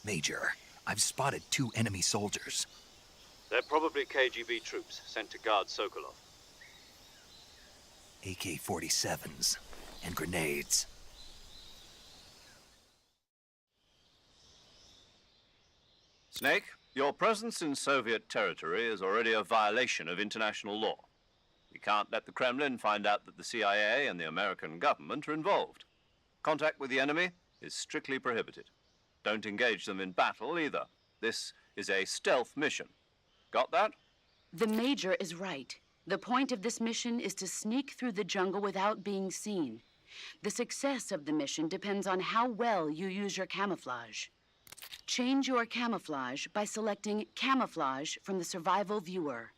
Major, I've spotted 2 enemy soldiers. They're probably KGB troops sent to guard Sokolov. AK-47s and grenades. Snake, your presence in Soviet territory is already a violation of international law. We can't let the Kremlin find out that the CIA and the American government are involved. Contact with the enemy is strictly prohibited. Don't engage them in battle either. This is a stealth mission. Got that? The Major is right. The point of this mission is to sneak through the jungle without being seen. The success of the mission depends on how well you use your camouflage. Change your camouflage by selecting Camouflage from the Survival Viewer.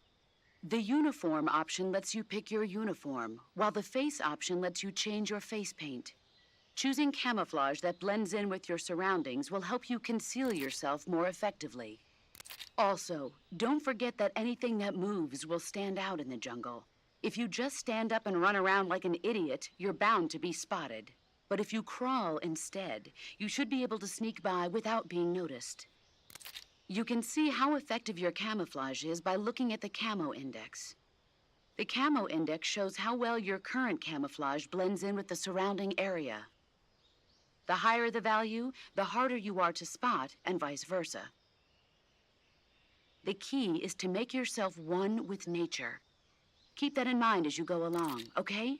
The Uniform option lets you pick your uniform, while the Face option lets you change your face paint. Choosing camouflage that blends in with your surroundings will help you conceal yourself more effectively. Also, don't forget that anything that moves will stand out in the jungle. If you just stand up and run around like an idiot, you're bound to be spotted. But if you crawl instead, you should be able to sneak by without being noticed. You can see how effective your camouflage is by looking at the Camo Index. The Camo Index shows how well your current camouflage blends in with the surrounding area. The higher the value, the harder you are to spot, and vice versa. The key is to make yourself one with nature. Keep that in mind as you go along, okay?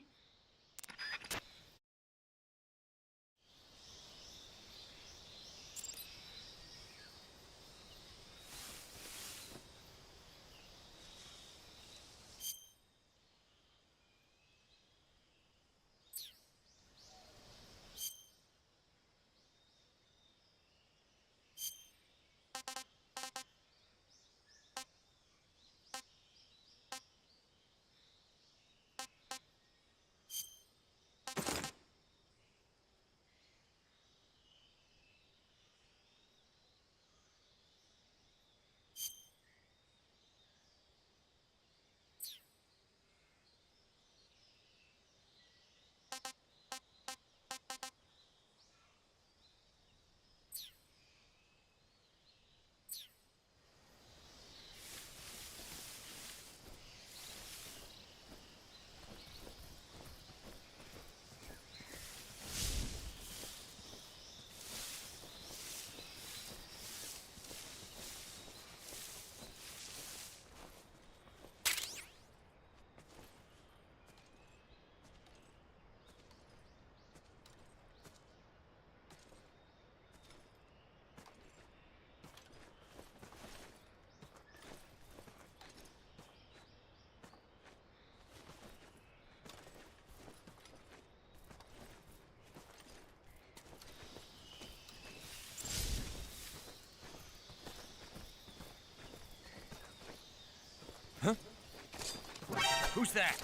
Who's that?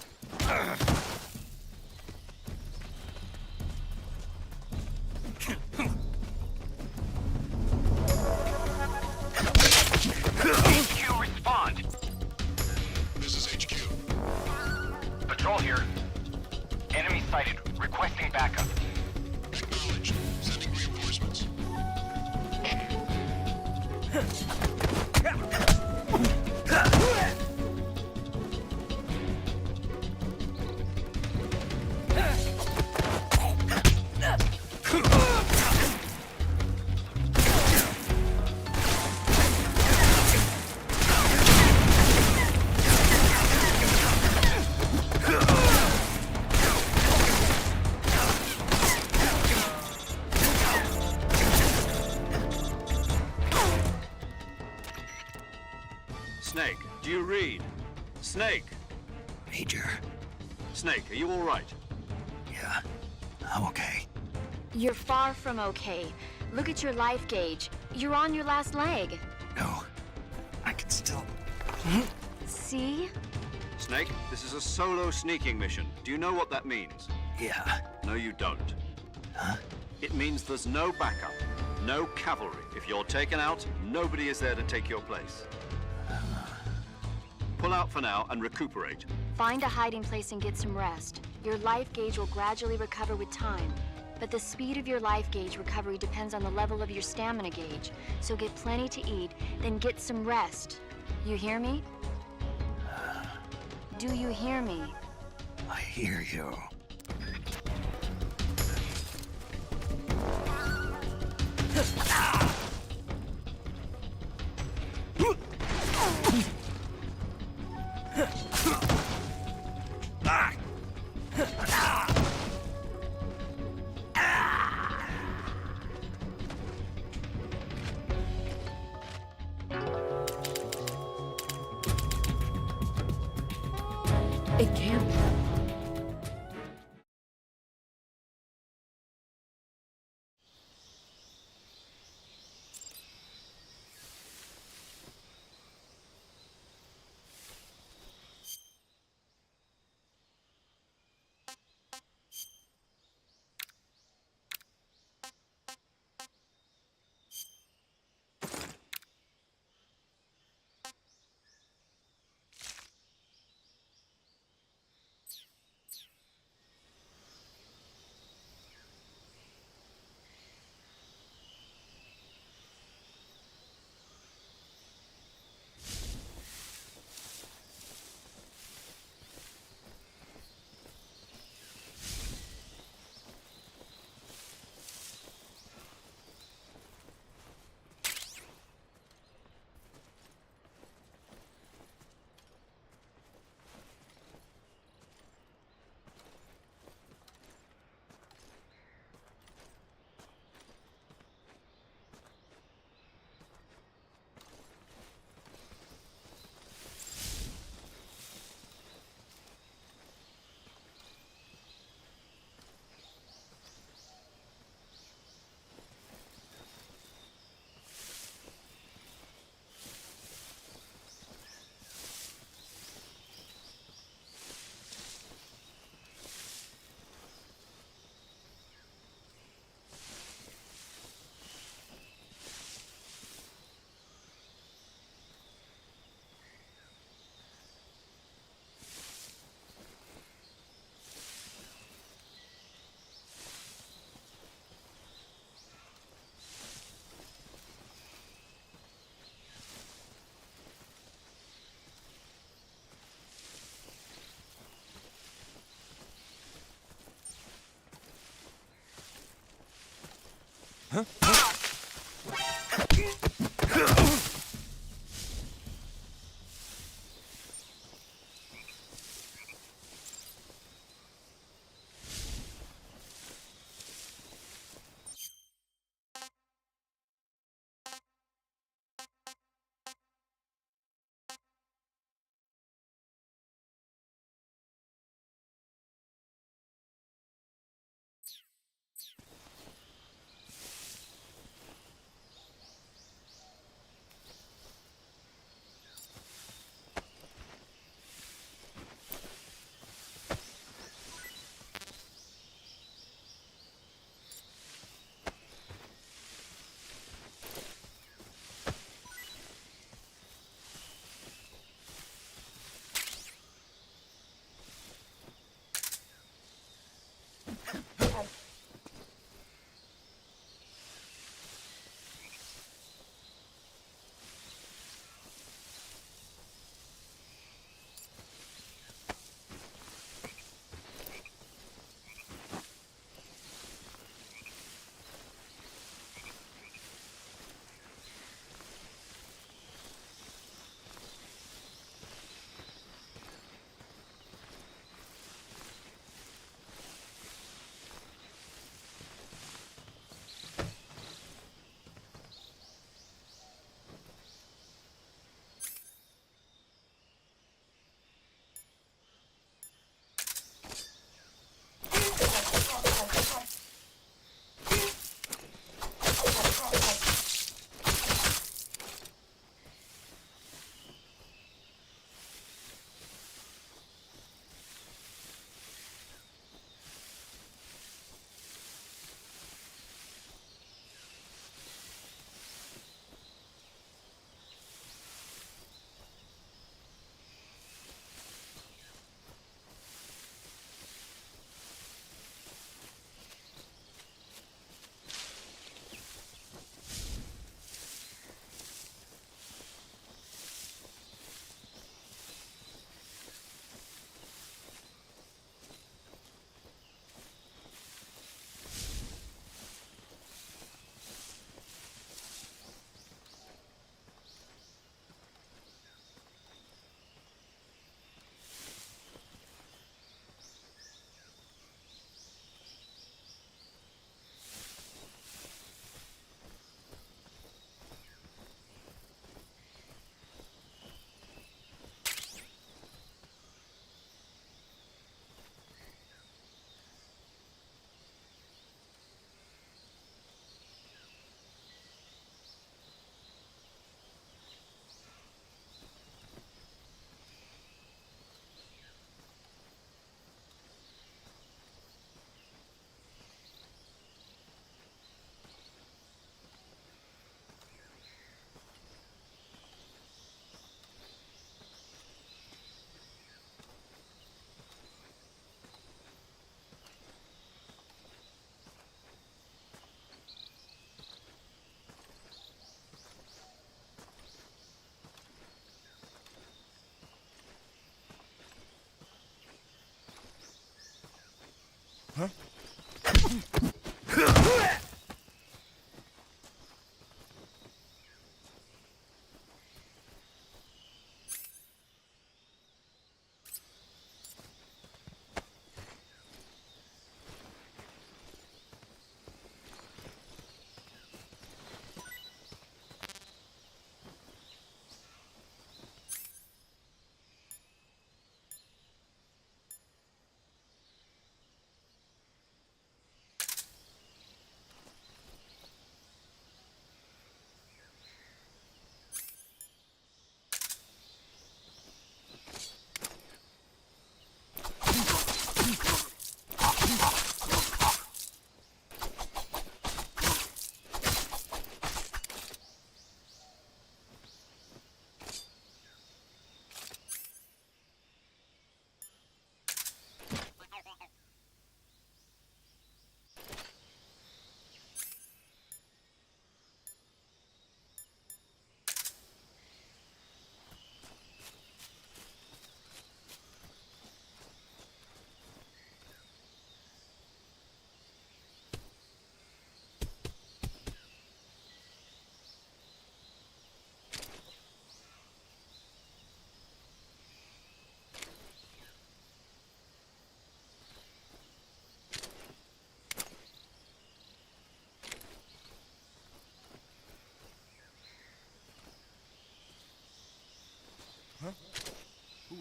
HQ, respond! This is HQ. Patrol here. Enemy sighted. Requesting backup. Acknowledged. Sending reinforcements. Snake, do you read? Snake! Major. Snake, are you all right? Yeah, I'm okay. You're far from okay. Look at your life gauge. You're on your last leg. No, I can still... See? Snake, this is a solo sneaking mission. Do you know what that means? Yeah. No, you don't. Huh? It means there's no backup, no cavalry. If you're taken out, nobody is there to take your place. Pull out for now and recuperate. Find a hiding place and get some rest. Your life gauge will gradually recover with time. But the speed of your life gauge recovery depends on the level of your stamina gauge. So get plenty to eat, then get some rest. You hear me? Do you hear me? I hear you. It can't be.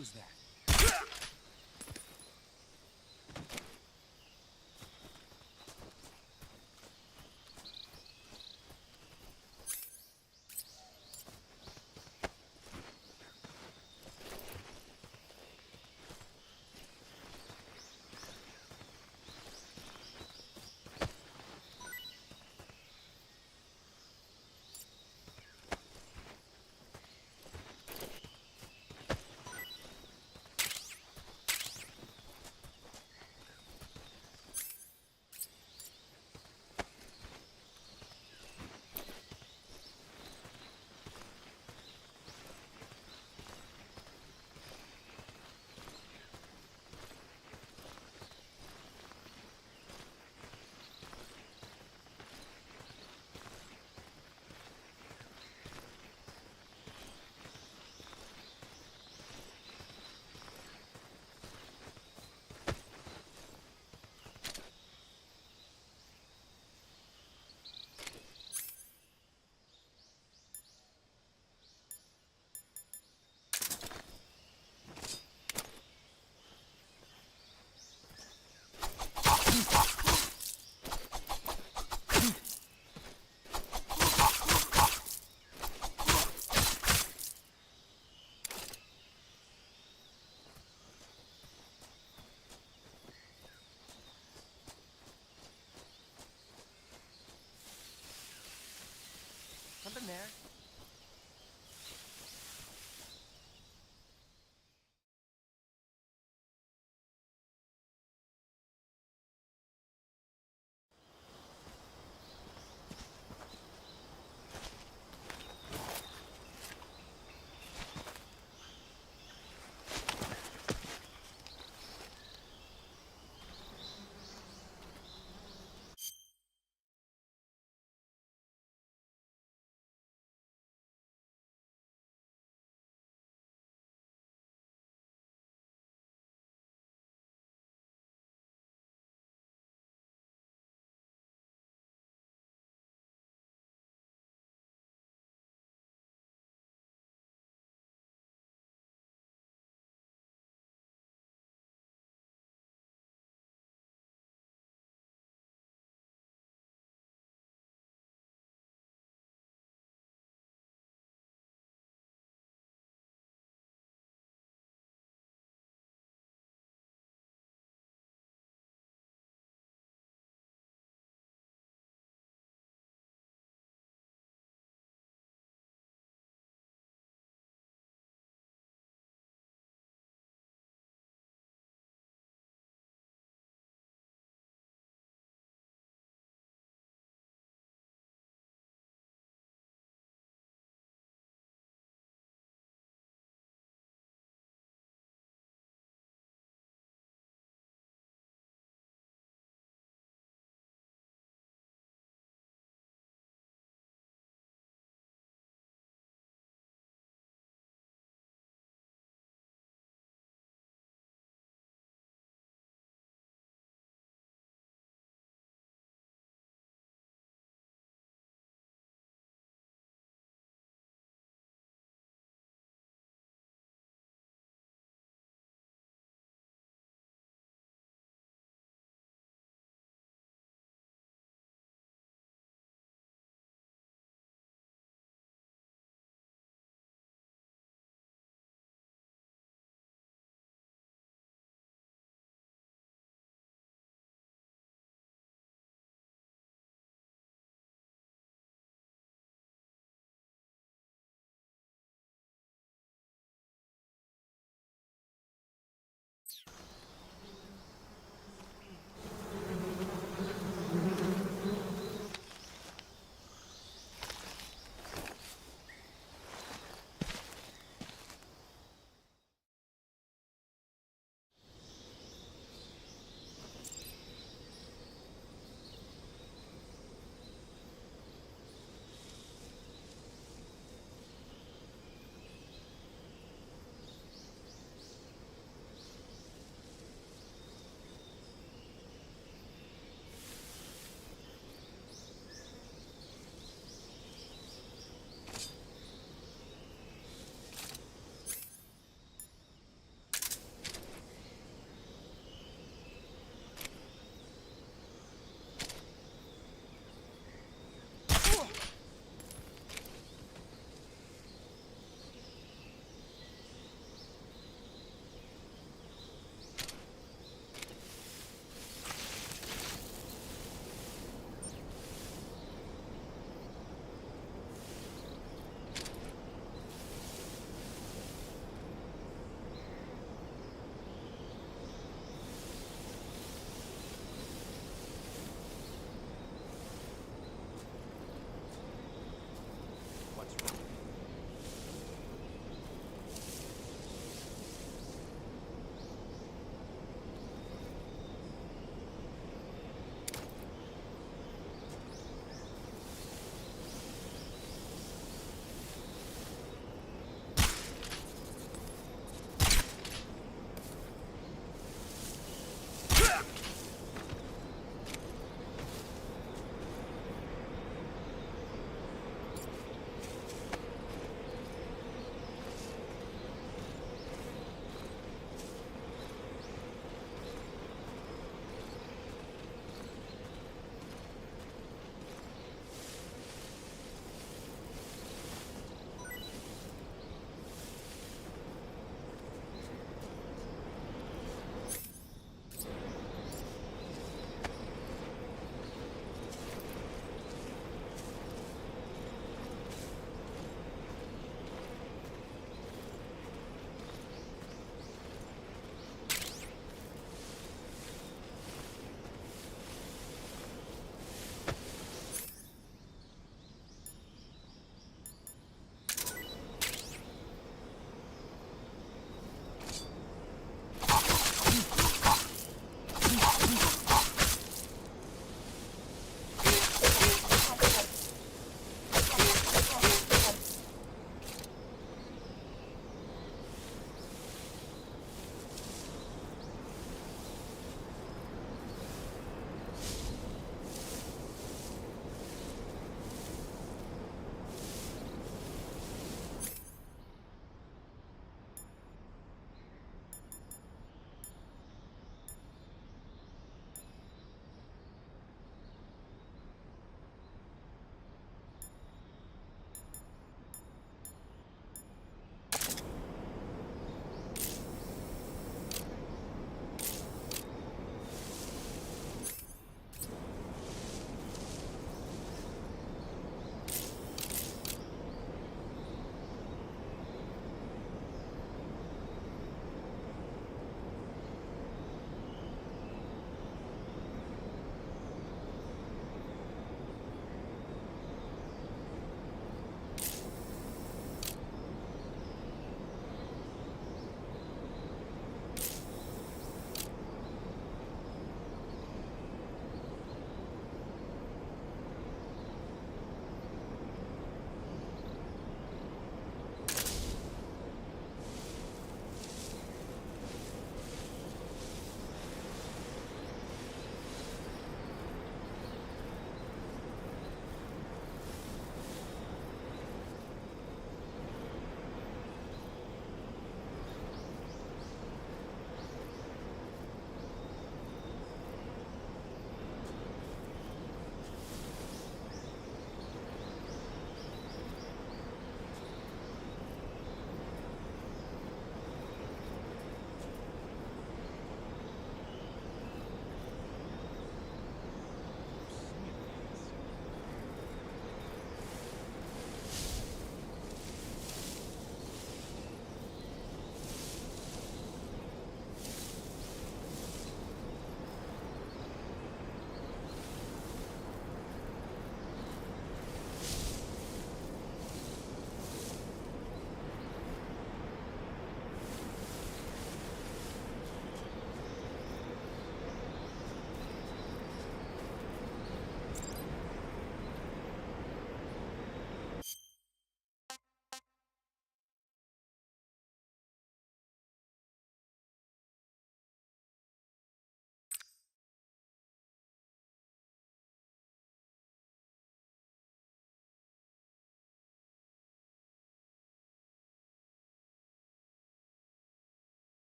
was that? Something there.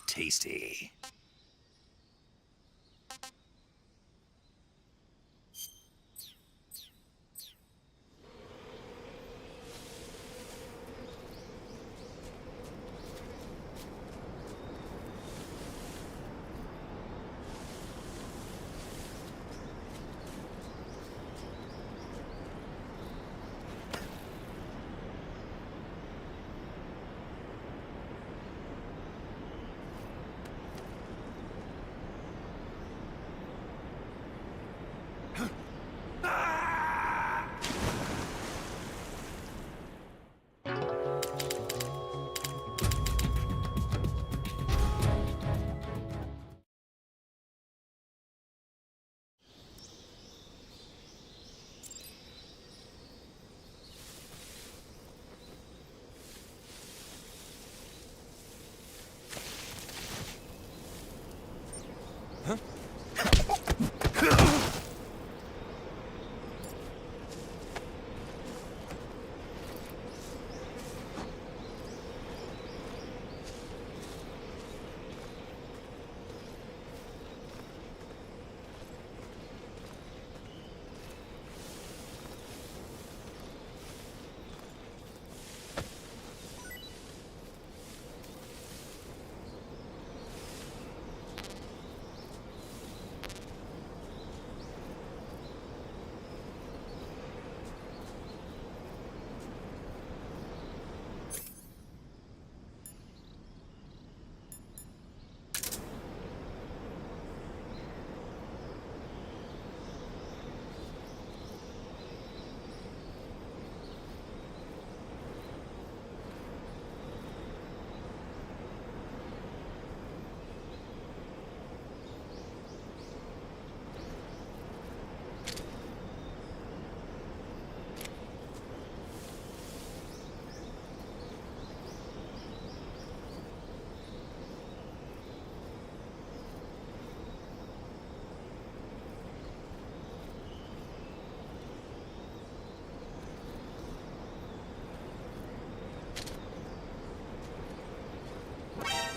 Tasty.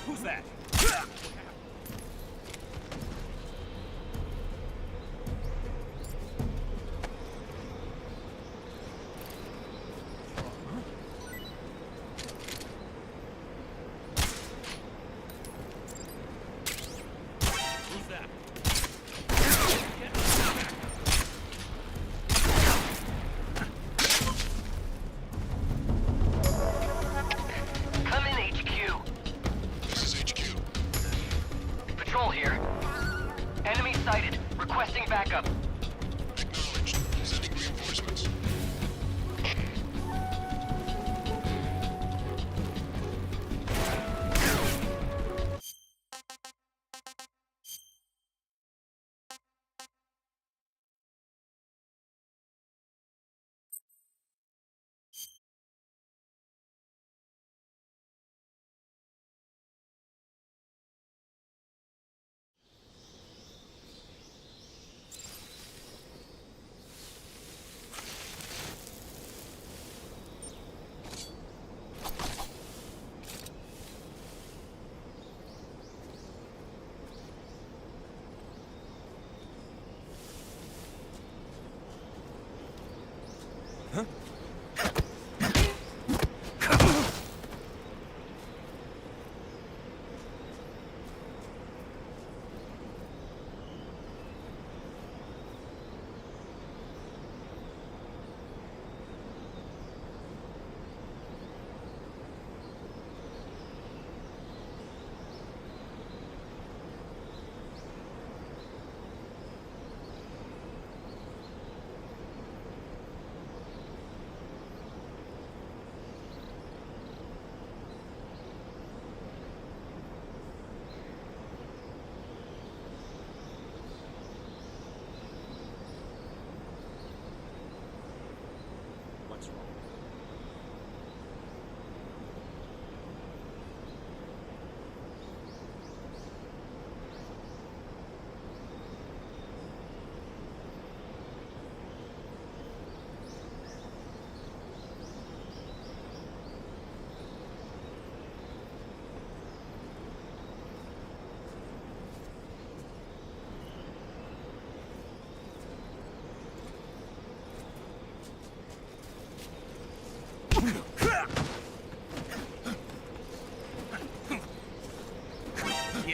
Who's that? Who's that? Come in, HQ. This is HQ.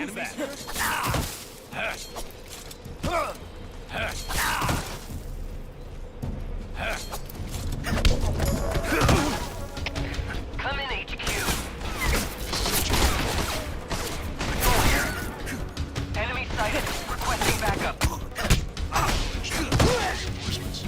enemies here? Come in, HQ. Patrol here. Enemy sighted. Requesting backup. Reinforcements.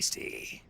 see.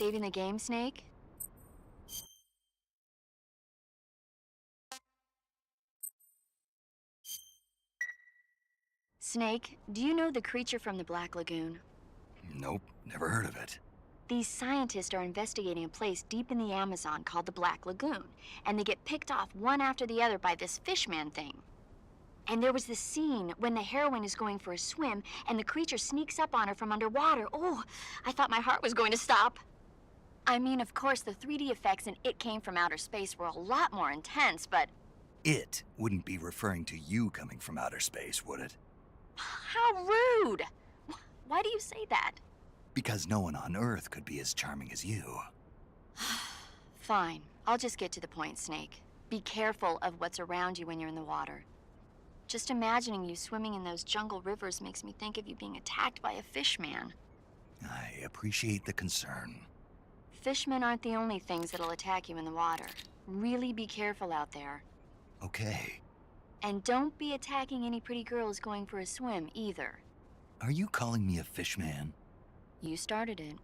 Saving the game, Snake? Snake, do you know the creature from the Black Lagoon? Nope, never heard of it. These scientists are investigating a place deep in the Amazon called the Black Lagoon, and they get picked off one after the other by this fishman thing. And there was this scene when the heroine is going for a swim, and the creature sneaks up on her from underwater. Oh, I thought my heart was going to stop. I mean, of course, the 3D effects in It Came from Outer Space were a lot more intense, but... It wouldn't be referring to you coming from outer space, would it? How rude! Why do you say that? Because no one on Earth could be as charming as you. Fine. I'll just get to the point, Snake. Be careful of what's around you when you're in the water. Just imagining you swimming in those jungle rivers makes me think of you being attacked by a fishman. I appreciate the concern. Fishmen aren't the only things that'll attack you in the water. Really be careful out there. Okay. And don't be attacking any pretty girls going for a swim, either. Are you calling me a fishman? You started it.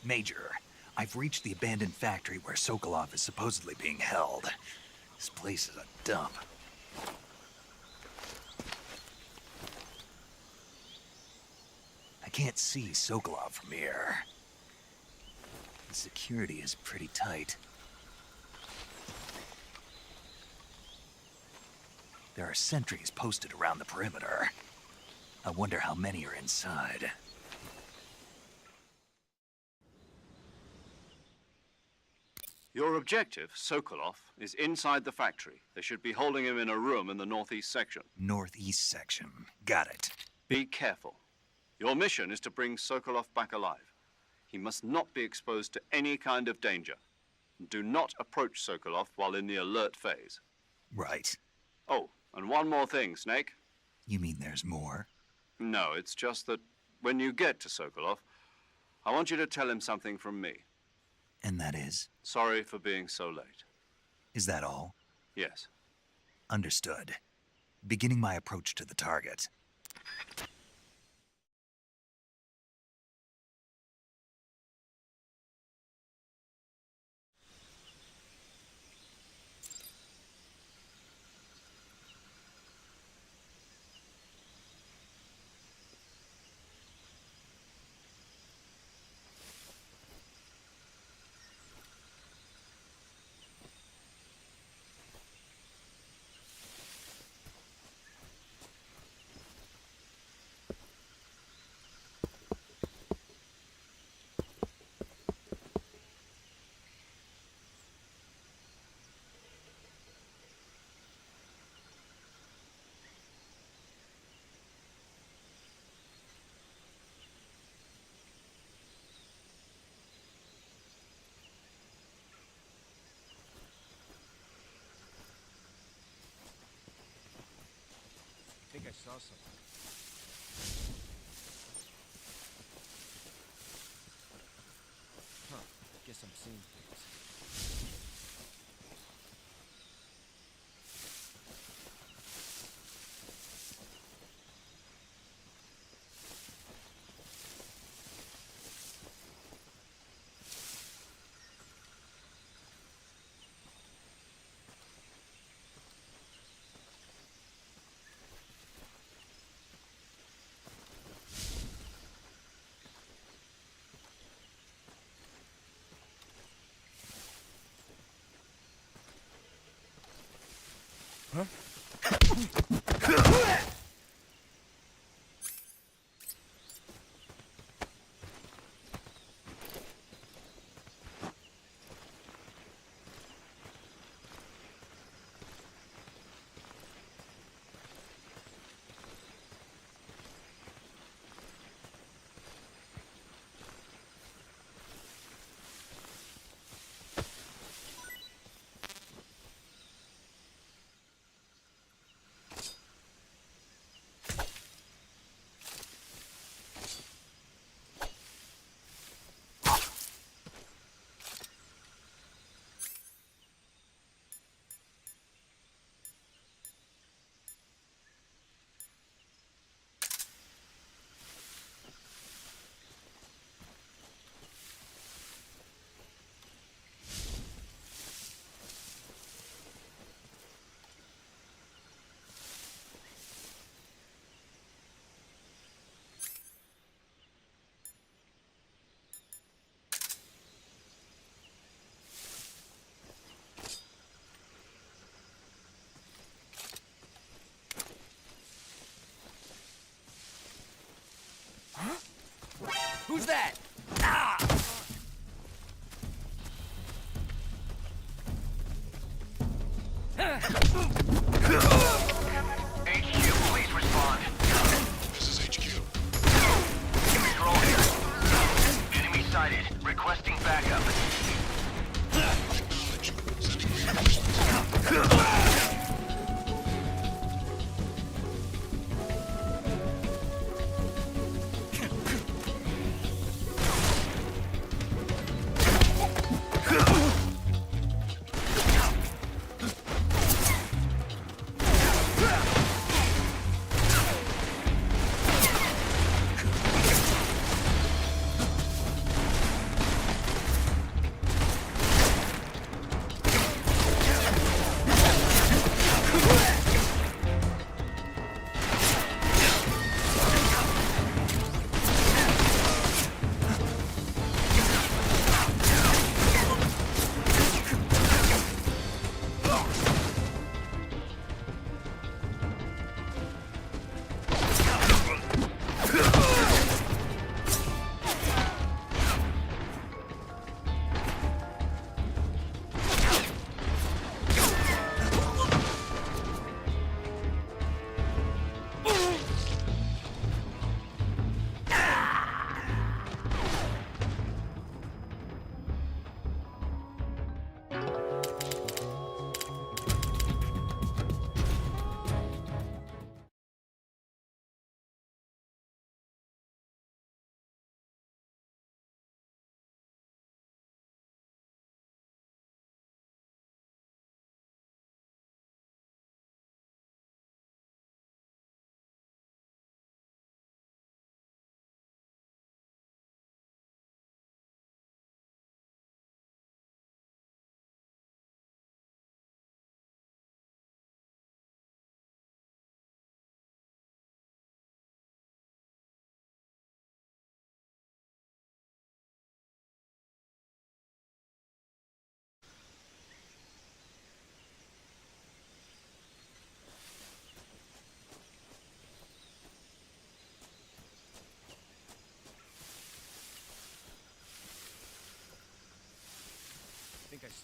Major, I've reached the abandoned factory where Sokolov is supposedly being held. This place is a dump. I can't see Sokolov from here. The security is pretty tight. There are sentries posted around the perimeter. I wonder how many are inside. Your objective, Sokolov, is inside the factory. They should be holding him in a room in the northeast section. Northeast section. Got it. Be careful. Your mission is to bring Sokolov back alive. He must not be exposed to any kind of danger. Do not approach Sokolov while in the alert phase. Right. Oh, and one more thing, Snake. You mean there's more? No, it's just that when you get to Sokolov, I want you to tell him something from me. And that is? Sorry for being so late. Is that all? Yes. Understood. Beginning my approach to the target. I think I saw something. Huh. Guess I'm seeing things. Huh? Who's that? Ah! HQ, please respond. This is HQ. Control here. Enemy sighted. Requesting backup. Acknowledge. Sending reinforcements.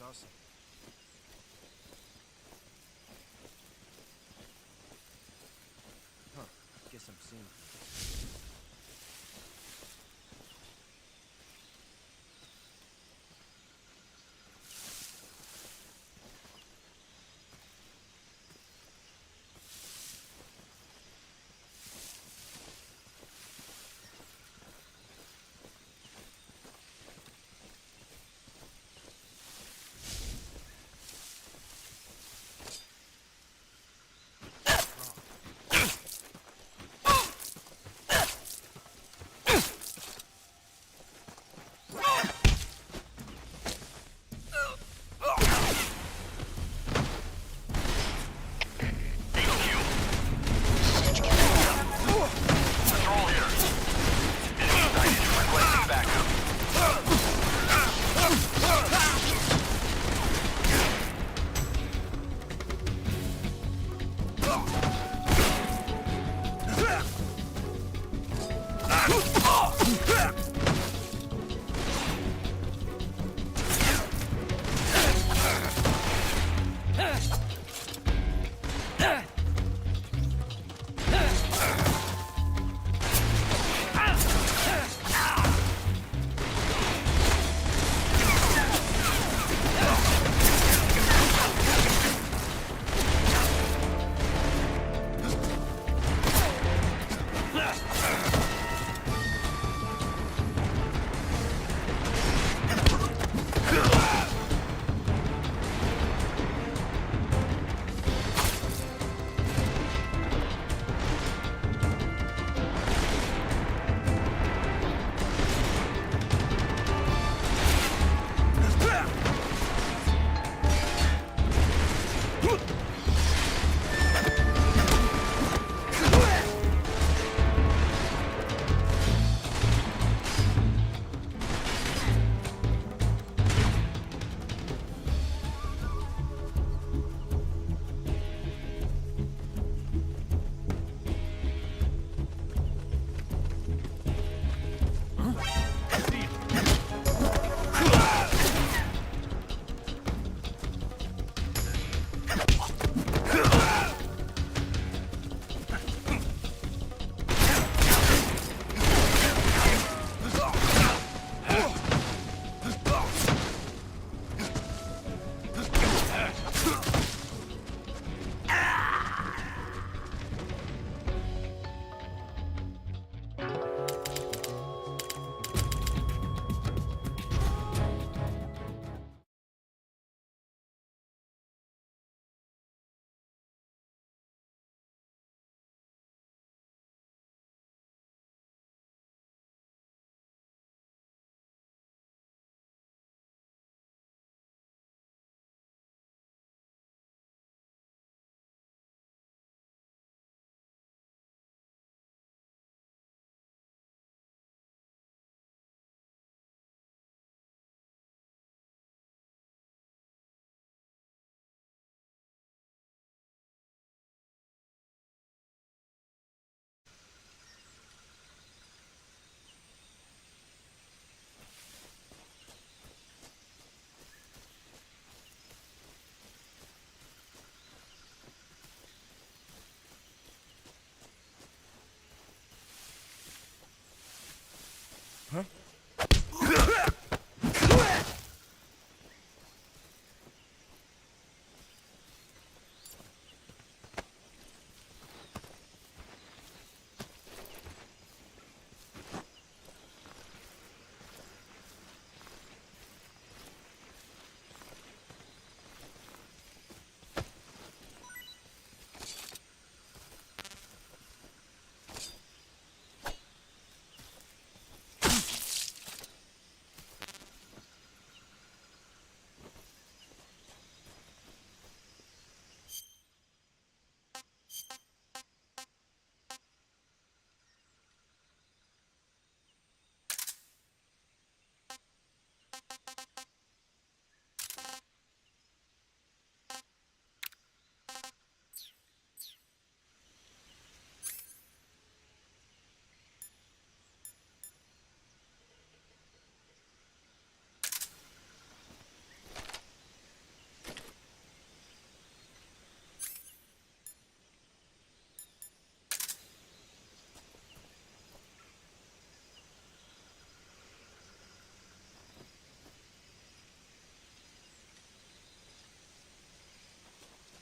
saw something. Huh. Guess I'm seeing things.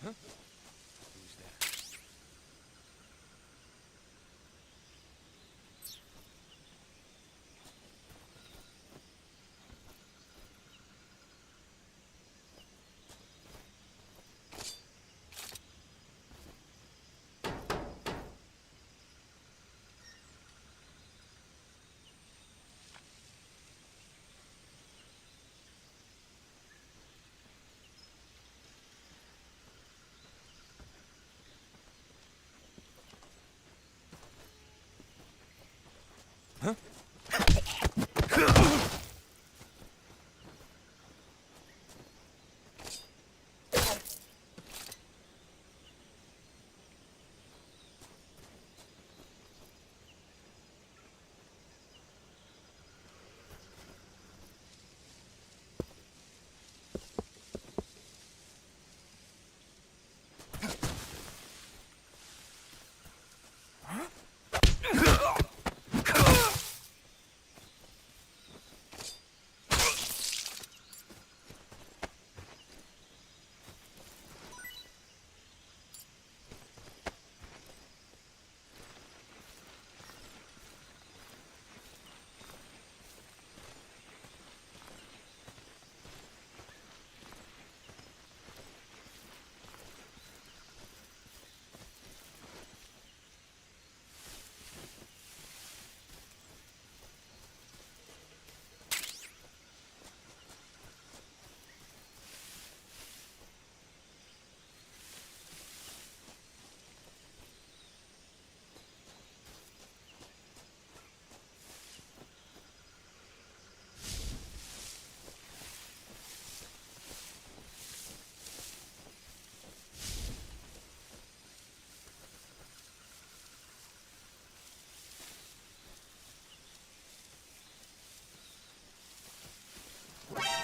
Who's that?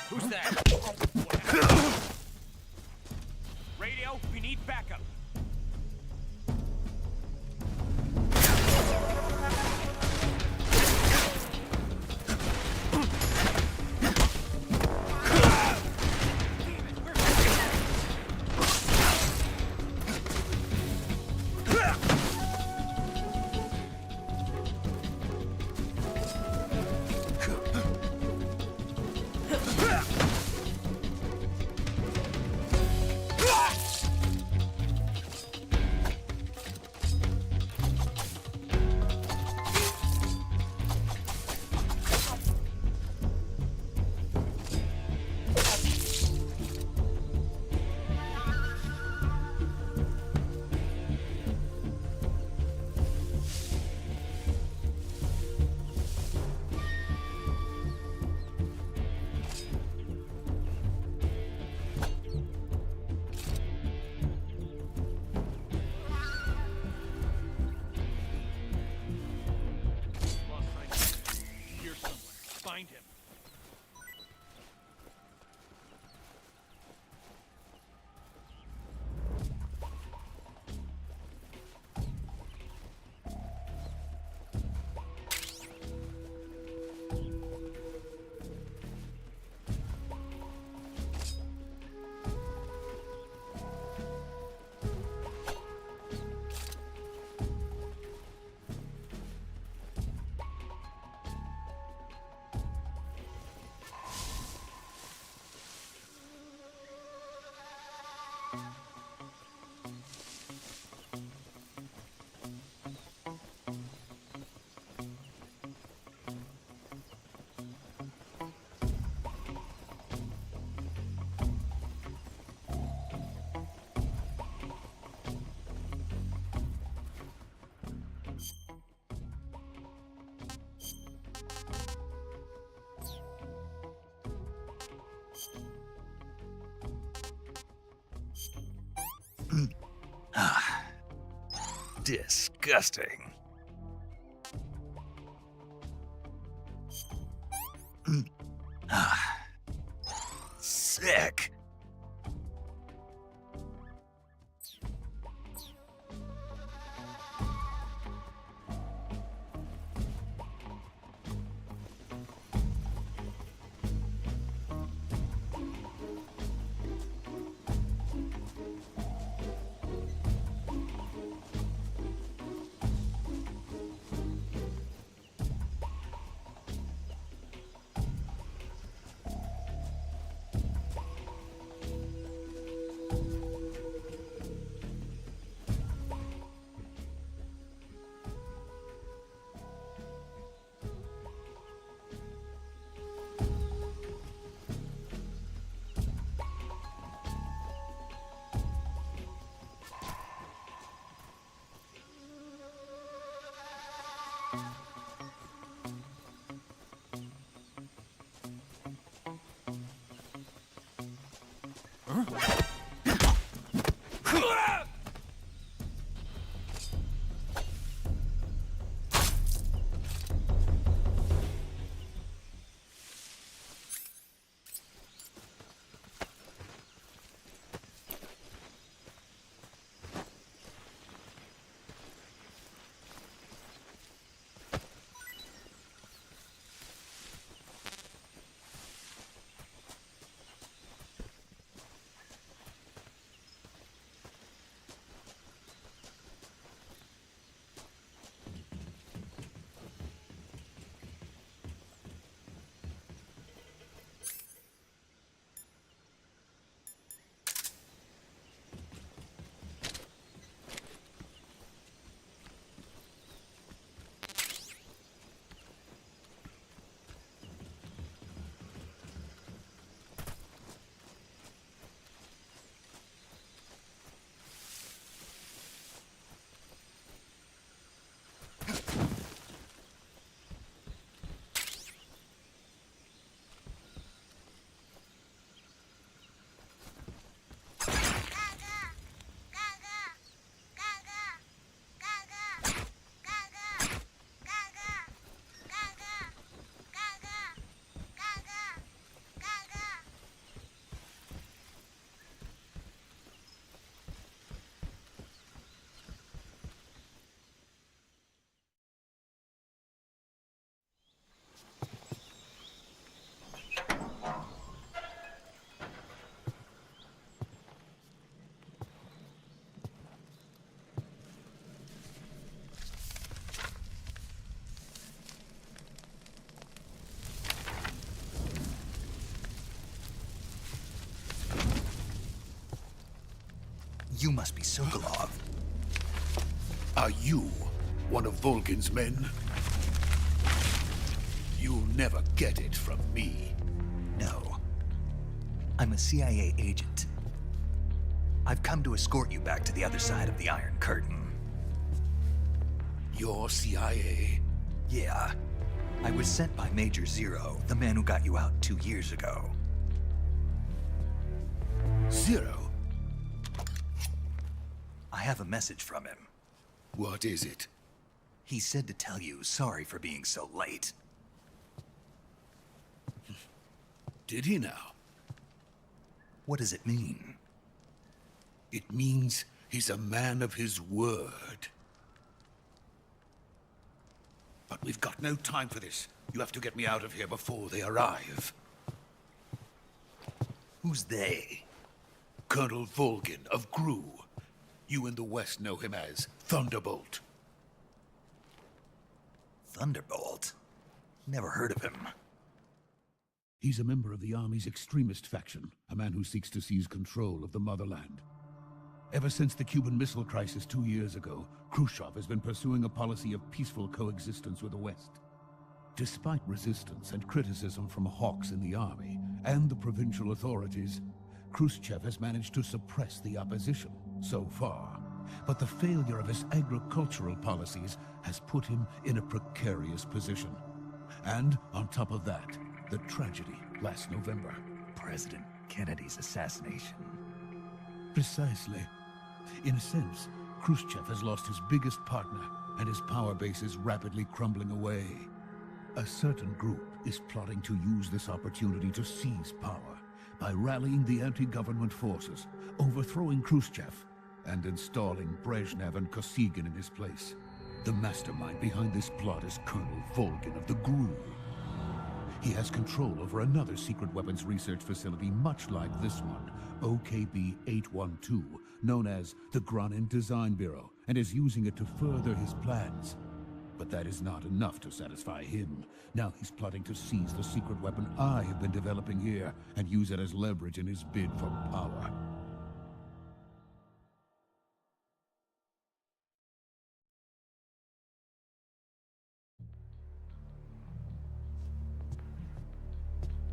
Who's that? What happened? Radio, we need backup. Here somewhere. Find him. Disgusting. Sick. You must be Sokolov. Are you one of Volgin's men? You'll never get it from me. No. I'm a CIA agent. I've come to escort you back to the other side of the Iron Curtain. You're CIA? Yeah. I was sent by Major Zero, the man who got you out 2 years ago. Zero? I have a message from him. What is it? He said to tell you sorry for being so late. Did he now? What does it mean? It means he's a man of his word. But we've got no time for this. You have to get me out of here before they arrive. Who's they? Colonel Volgin of GRU. You in the West know him as Thunderbolt. Thunderbolt? Never heard of him. He's a member of the Army's extremist faction, a man who seeks to seize control of the motherland. Ever since the Cuban Missile Crisis 2 years ago, Khrushchev has been pursuing a policy of peaceful coexistence with the West. Despite resistance and criticism from hawks in the army and the provincial authorities, Khrushchev has managed to suppress the opposition so far. But the failure of his agricultural policies has put him in a precarious position. And on top of that, the tragedy last November. President Kennedy's assassination. Precisely. In a sense, Khrushchev has lost his biggest partner, and his power base is rapidly crumbling away. A certain group is plotting to use this opportunity to seize power by rallying the anti-government forces, overthrowing Khrushchev, and installing Brezhnev and Kosygin in his place. The mastermind behind this plot is Colonel Volgin of the GRU. He has control over another secret weapons research facility much like this one, OKB-812, known as the Granin Design Bureau, and is using it to further his plans. But that is not enough to satisfy him. Now he's plotting to seize the secret weapon I have been developing here and use it as leverage in his bid for power.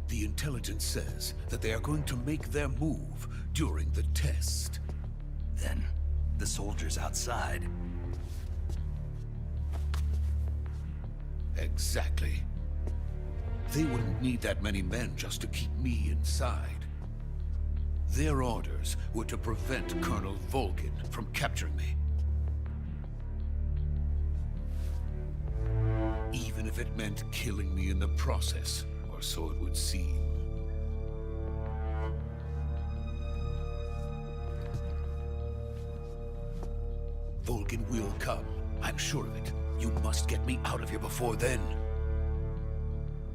The intelligence says that they are going to make their move during the test. Then, the soldiers outside. Exactly. They wouldn't need that many men just to keep me inside. Their orders were to prevent Colonel Volgin from capturing me. Even if it meant killing me in the process, or so it would seem. Volgin will come. I'm sure of it. You must get me out of here before then.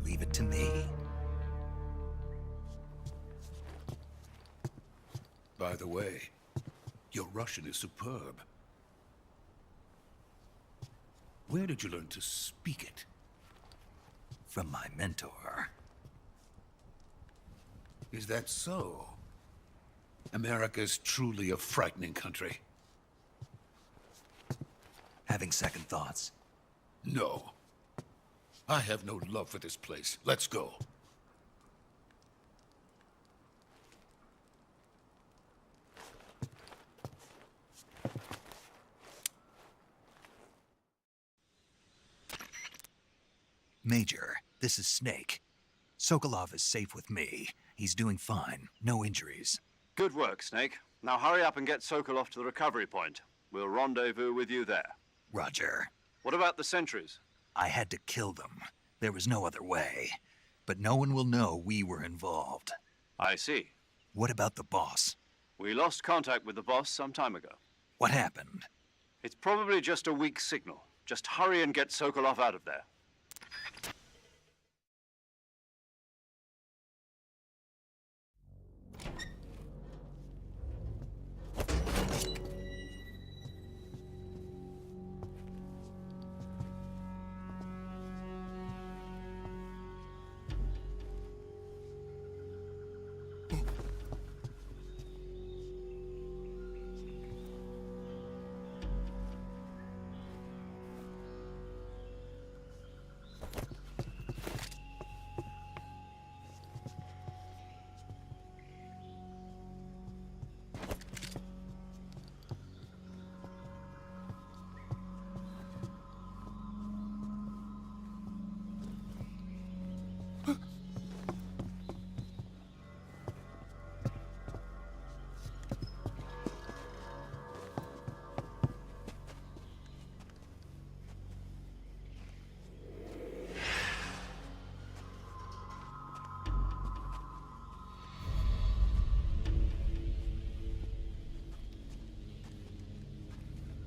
Leave it to me. By the way, your Russian is superb. Where did you learn to speak it? From my mentor. Is that so? America's truly a frightening country. Having second thoughts. No. I have no love for this place. Let's go. Major, this is Snake. Sokolov is safe with me. He's doing fine. No injuries. Good work, Snake. Now hurry up and get Sokolov to the recovery point. We'll rendezvous with you there. Roger. What about the sentries? I had to kill them. There was no other way. But no one will know we were involved. I see. What about the boss? We lost contact with the boss some time ago. What happened? It's probably just a weak signal. Just hurry and get Sokolov out of there.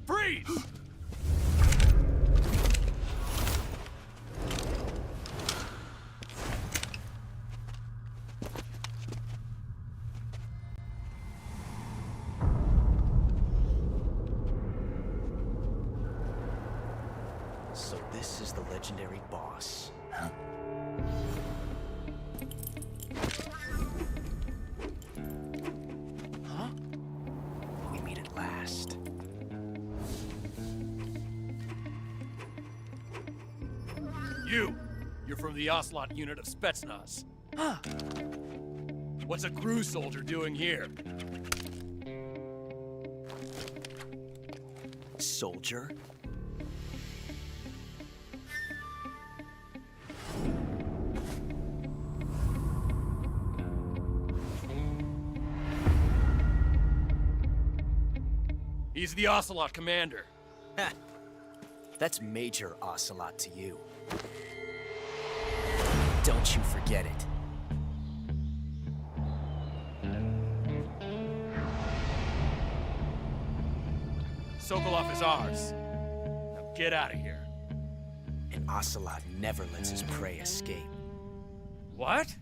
Freeze! So this is the legendary boss. Huh? Huh? We meet at last. You're from the Ocelot unit of Spetsnaz. Huh. What's a crew soldier doing here? Soldier? He's the Ocelot commander. Ha! That's Major Ocelot to you. Don't you forget it. Sokolov is ours. Now get out of here. And Ocelot never lets his prey escape. What?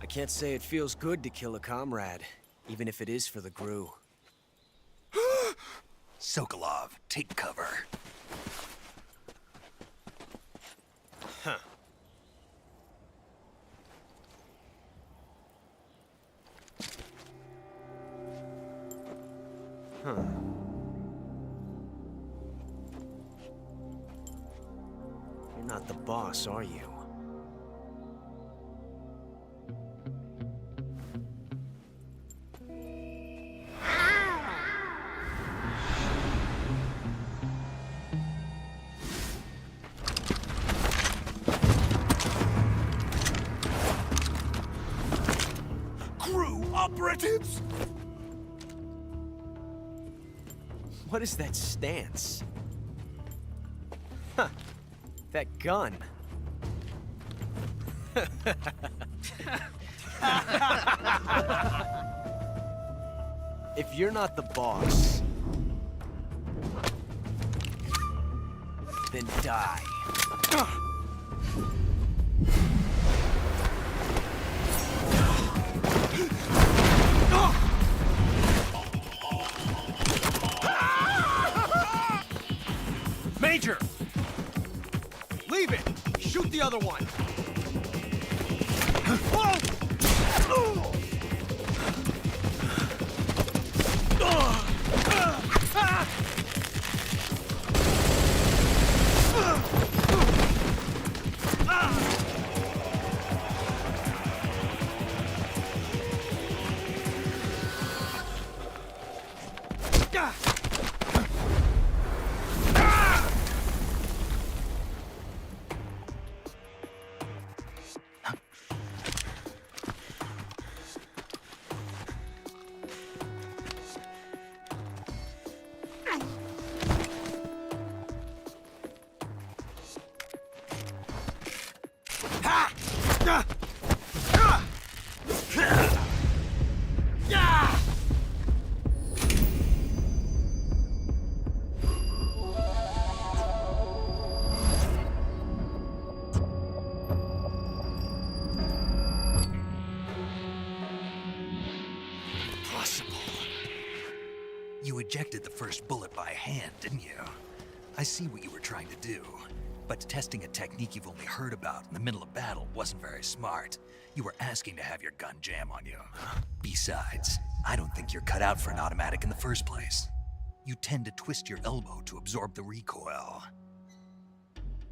can't say it feels good to kill a comrade, even if it is for the GRU. Sokolov, take cover. Huh. Huh. You're not the boss, are you? GRU operatives! What is that stance? Huh. That gun. If you're not the boss, then die. Major! Leave it! Shoot the other one! You ejected the first bullet by hand, didn't you? I see what you were trying to do. But testing a technique you've only heard about in the middle of battle wasn't very smart. You were asking to have your gun jam on you. Besides, I don't think you're cut out for an automatic in the first place. You tend to twist your elbow to absorb the recoil.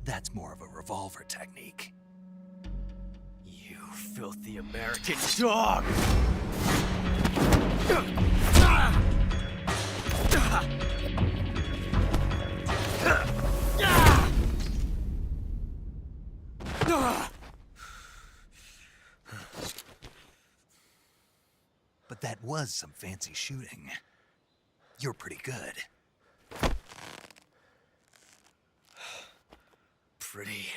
That's more of a revolver technique. You filthy American dog! But that was some fancy shooting. You're pretty good. Pretty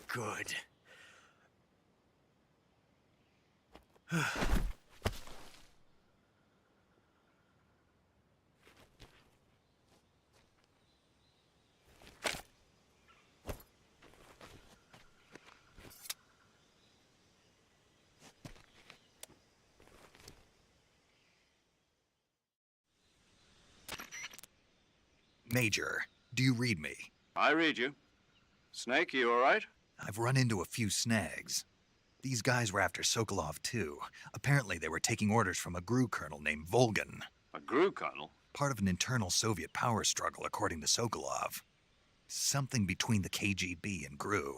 good. Major, do you read me? I read you. Snake, you all right? I've run into a few snags. These guys were after Sokolov too. Apparently they were taking orders from a GRU colonel named Volgan. A GRU colonel? Part of an internal Soviet power struggle, according to Sokolov. Something between the KGB and GRU.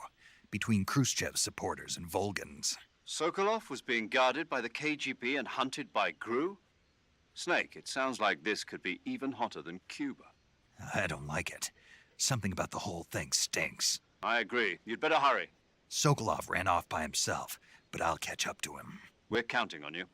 Between Khrushchev's supporters and Volgan's. Sokolov was being guarded by the KGB and hunted by GRU? Snake, it sounds like this could be even hotter than Cuba. I don't like it. Something about the whole thing stinks. I agree. You'd better hurry. Sokolov ran off by himself, but I'll catch up to him. We're counting on you.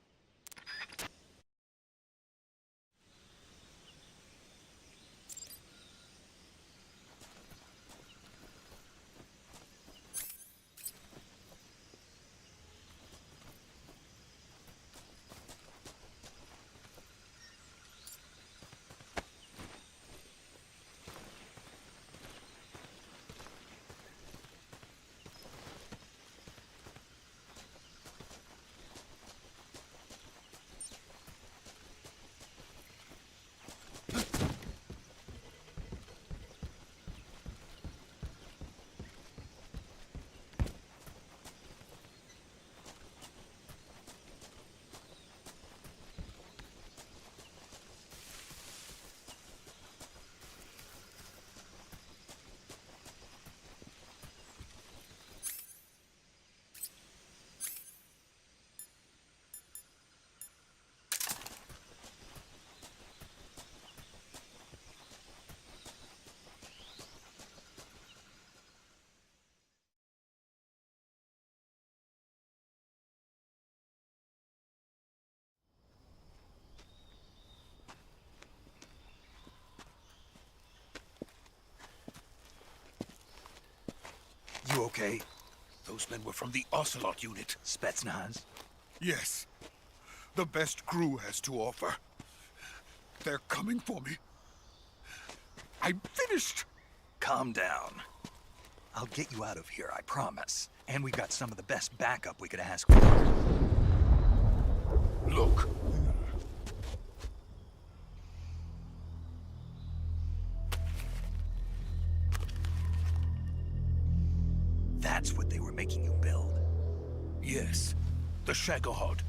okay? Those men were from the Ocelot unit. Spetsnaz? Yes. The best crew has to offer. They're coming for me. I'm finished! Calm down. I'll get you out of here, I promise. And we got some of the best backup we could ask for. Look. That's what they were making you build. Yes. The Shagohod.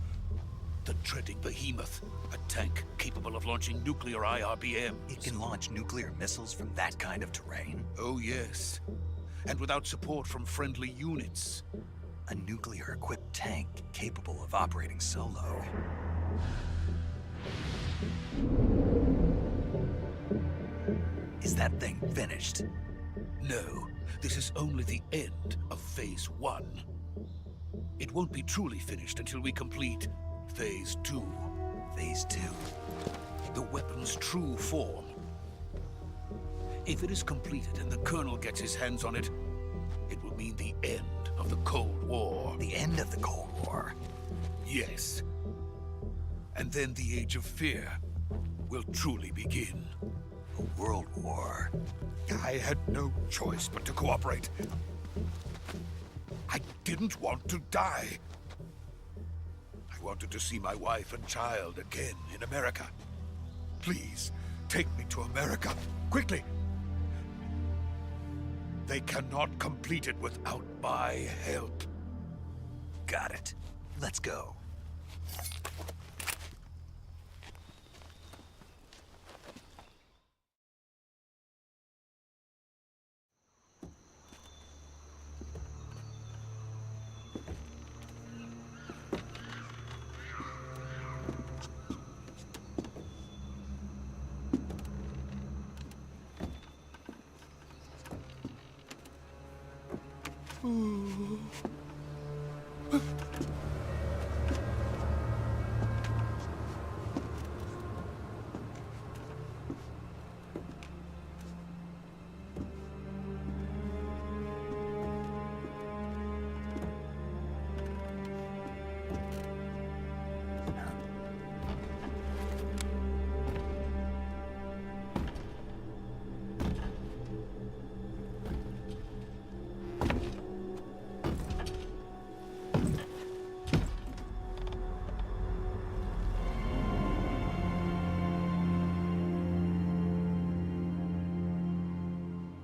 The treading behemoth. A tank capable of launching nuclear IRBMs. It can launch nuclear missiles from that kind of terrain? Oh, yes. And without support from friendly units. A nuclear-equipped tank capable of operating solo. Is that thing finished? No, this is only the end of Phase 1. It won't be truly finished until we complete Phase 2. Phase 2? The weapon's true form. If it is completed and the Colonel gets his hands on it, it will mean the end of the Cold War. The end of the Cold War? Yes. And then the Age of Fear will truly begin. A world war? I had no choice but to cooperate. I didn't want to die. I wanted to see my wife and child again in America. Please, take me to America, quickly. They cannot complete it without my help. Got it. Let's go.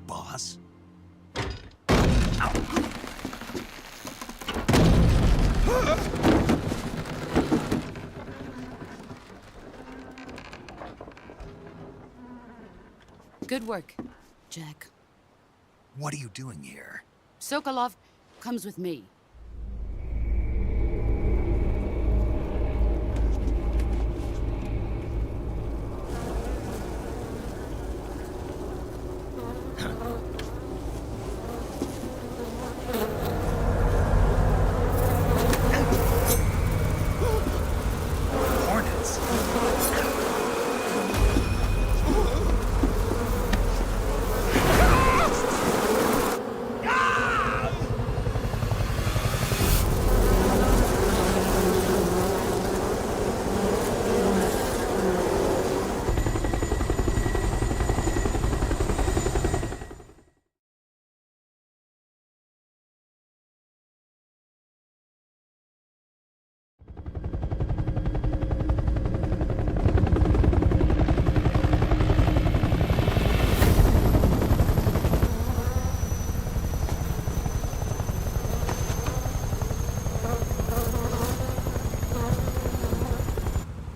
Boss? Good work, Jack. What are you doing here? Sokolov comes with me. Hornets?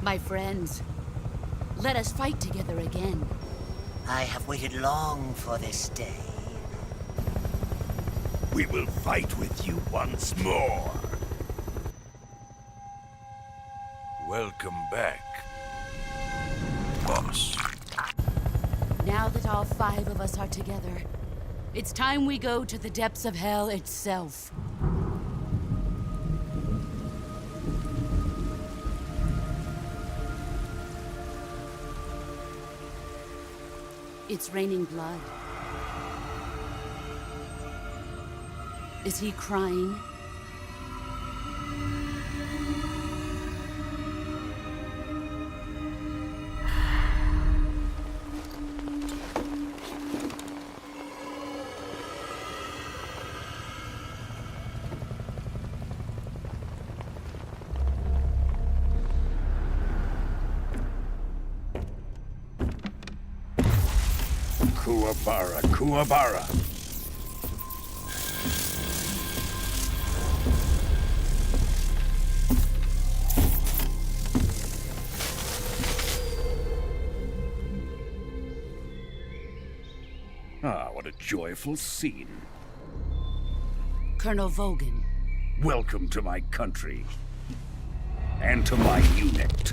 My friends, let us fight together again. I have waited long for this day. We will fight with you once more. Welcome back, boss. Now that all 5 of us are together, it's time we go to the depths of hell itself. It's raining blood. Is he crying? Kuwabara, Kuwabara. Ah, what a joyful scene. Colonel Vogan. Welcome to my country. And to my unit.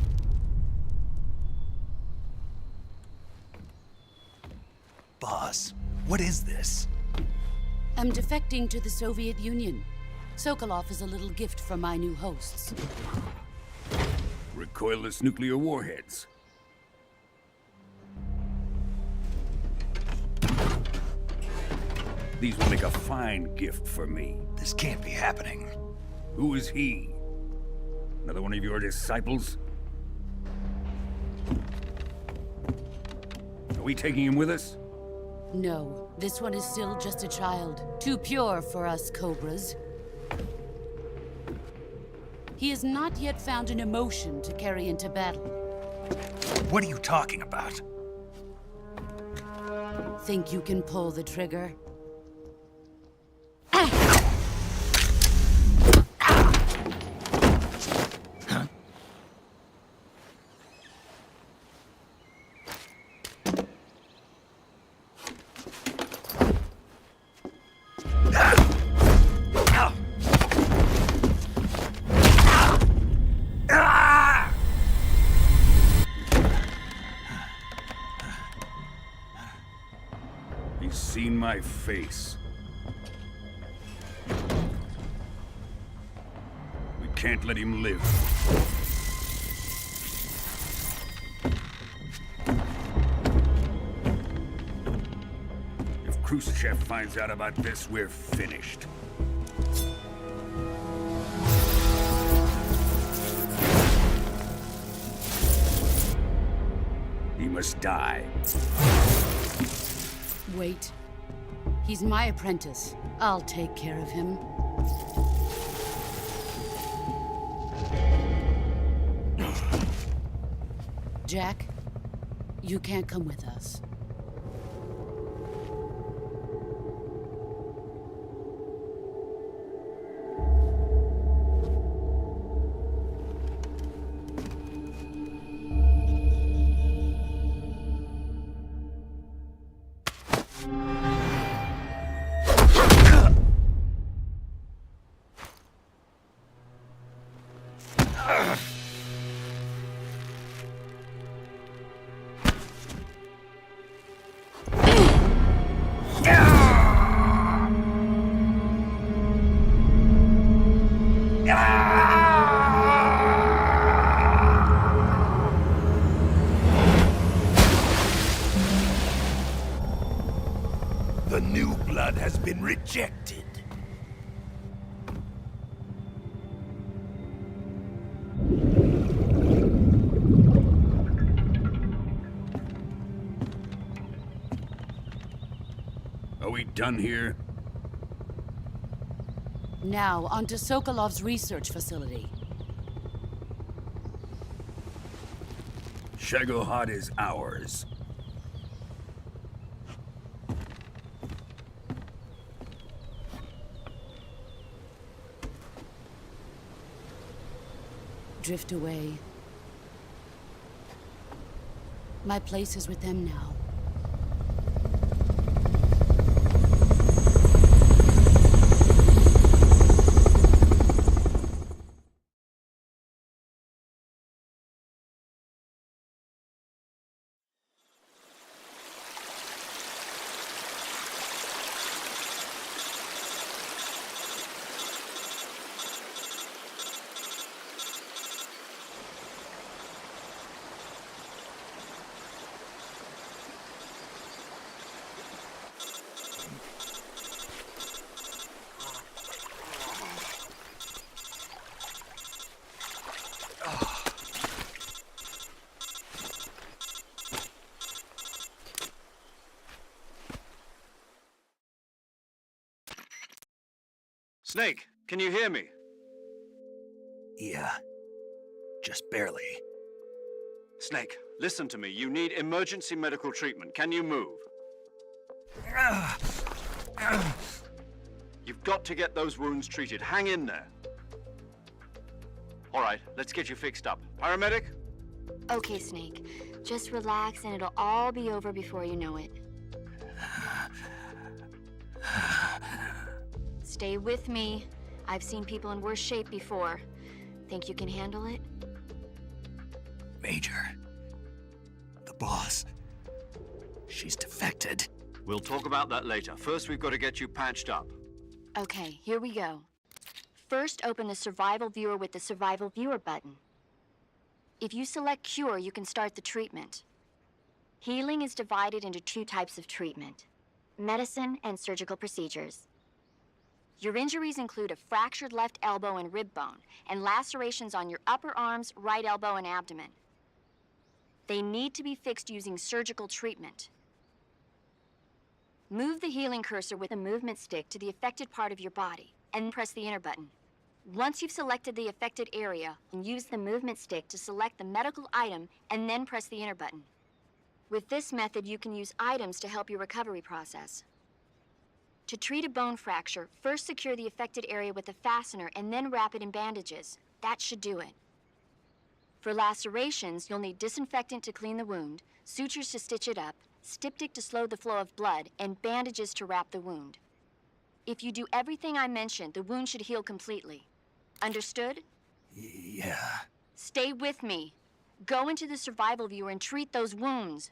Boss, what is this? I'm defecting to the Soviet Union. Sokolov is a little gift from my new hosts. Recoilless nuclear warheads. These will make a fine gift for me. This can't be happening. Who is he? Another one of your disciples? Are we taking him with us? No, this one is still just a child. Too pure for us Cobras. He has not yet found an emotion to carry into battle. What are you talking about? Think you can pull the trigger? He's seen my face. We can't let him live. If Khrushchev finds out about this, we're finished. He must die. Wait. He's my apprentice. I'll take care of him. Jack, you can't come with us. The new blood has been rejected. Are we done here? Now, onto Sokolov's research facility. Shagohod is ours. Drift away. My place is with them now. Snake, can you hear me? Yeah. Just barely. Snake, listen to me. You need emergency medical treatment. Can you move? You've got to get those wounds treated. Hang in there. All right, let's get you fixed up. Paramedic? Okay, Snake. Just relax and it'll all be over before you know it. Stay with me. I've seen people in worse shape before. Think you can handle it? Major. The boss. She's defected. We'll talk about that later. First, we've got to get you patched up. Okay, here we go. First, open the Survival Viewer with the Survival Viewer button. If you select Cure, you can start the treatment. Healing is divided into two types of treatment: medicine and surgical procedures. Your injuries include a fractured left elbow and rib bone, and lacerations on your upper arms, right elbow, and abdomen. They need to be fixed using surgical treatment. Move the healing cursor with a movement stick to the affected part of your body, and press the enter button. Once you've selected the affected area, use the movement stick to select the medical item, and then press the enter button. With this method, you can use items to help your recovery process. To treat a bone fracture, first secure the affected area with a fastener and then wrap it in bandages. That should do it. For lacerations, you'll need disinfectant to clean the wound, sutures to stitch it up, styptic to slow the flow of blood, and bandages to wrap the wound. If you do everything I mentioned, the wound should heal completely. Understood? Yeah. Stay with me. Go into the Survival Viewer and treat those wounds.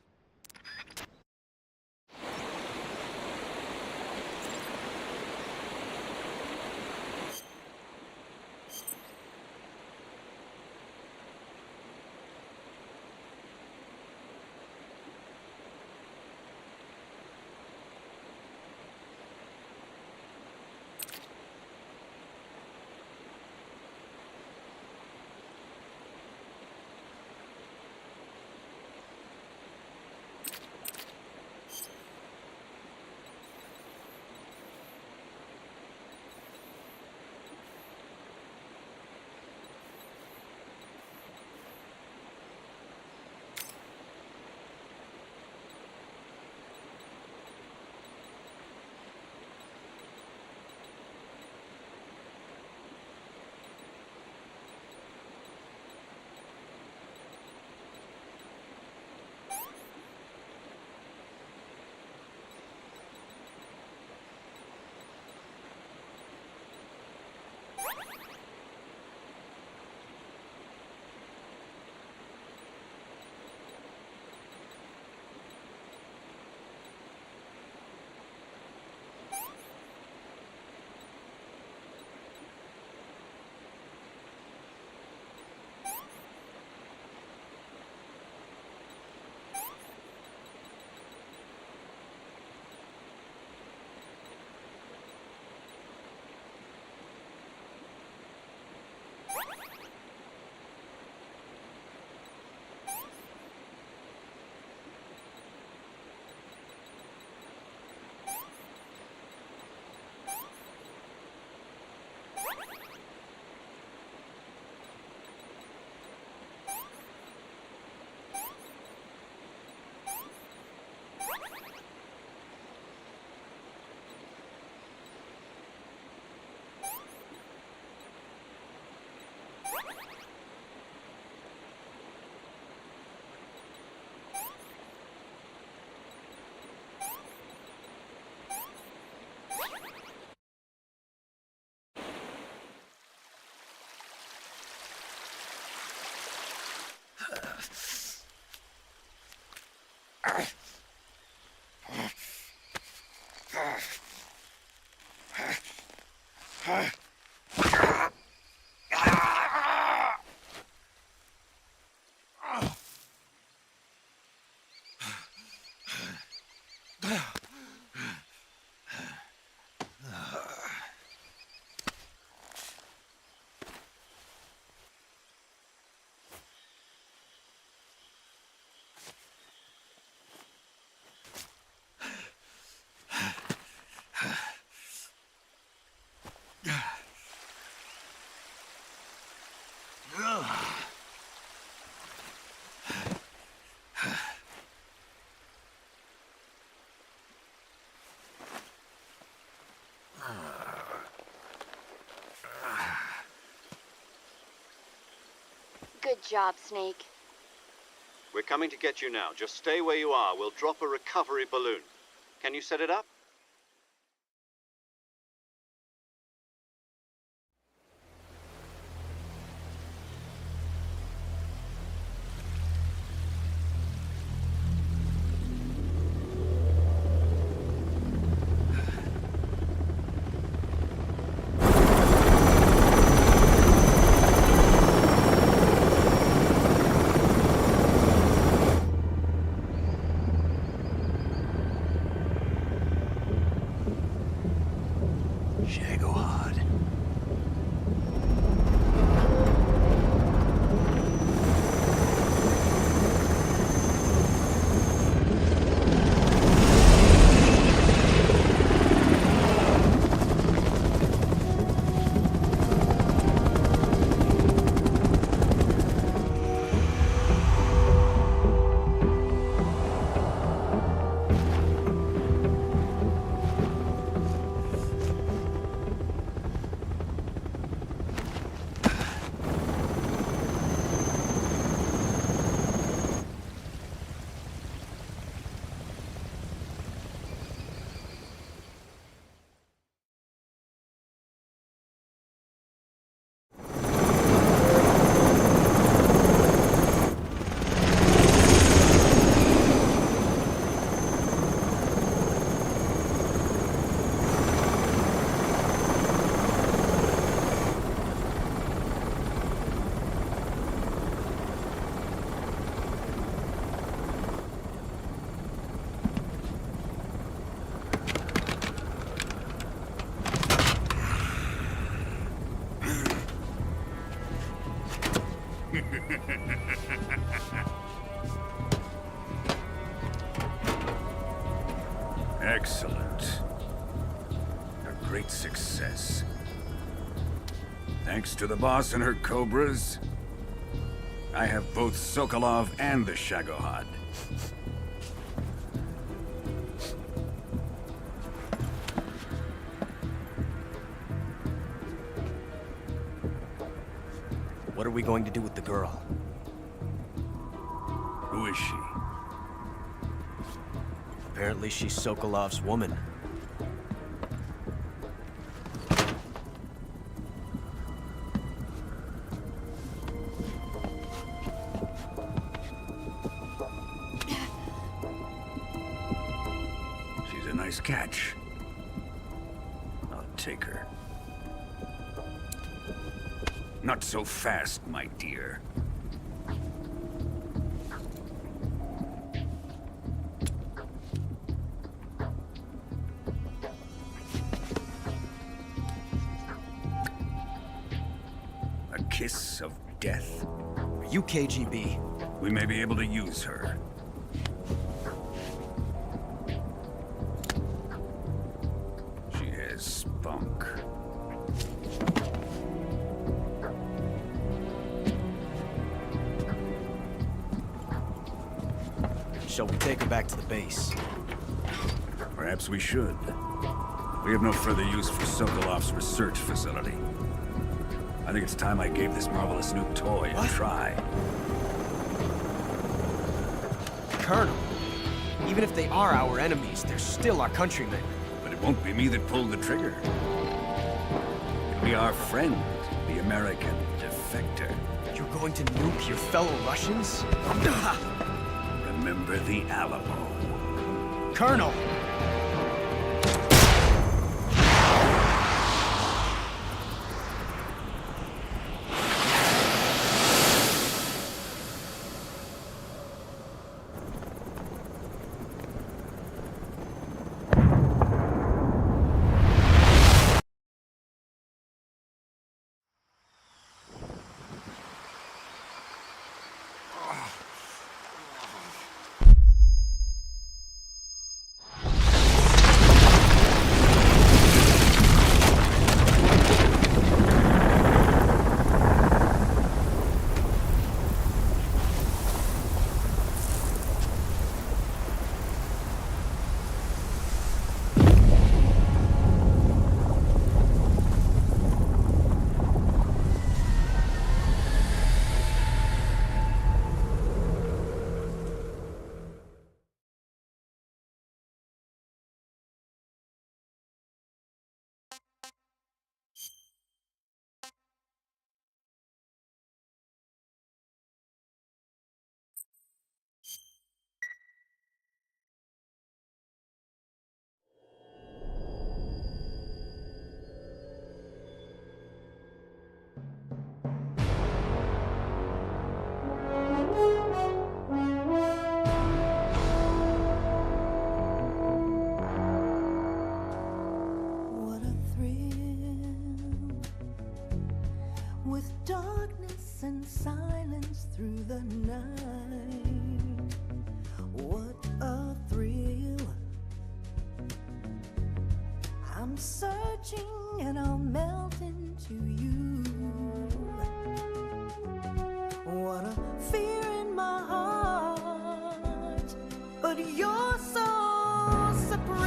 Good job, Snake. We're coming to get you now. Just stay where you are. We'll drop a recovery balloon. Can you set it up? Shagohod. Excellent. A great success. Thanks to the boss and her cobras, I have both Sokolov and the Shagohod. What are we going to do with the girl? Who is she? Apparently she's Sokolov's woman. She's a nice catch. I'll take her. Not so fast, my dear. A kiss of death? Are you KGB? We may be able to use her. She has spunk. Shall we take her back to the base? Perhaps we should. We have no further use for Sokolov's research facility. I think it's time I gave this marvelous new toy a try. Colonel, even if they are our enemies, they're still our countrymen. But it won't be me that pulled the trigger. It'll be our friend, the American defector. You're going to nuke your fellow Russians? Remember the Alamo. Colonel! silence through the night. What a thrill. I'm searching and I'll melt into you. What a fear in my heart, but you're so supreme.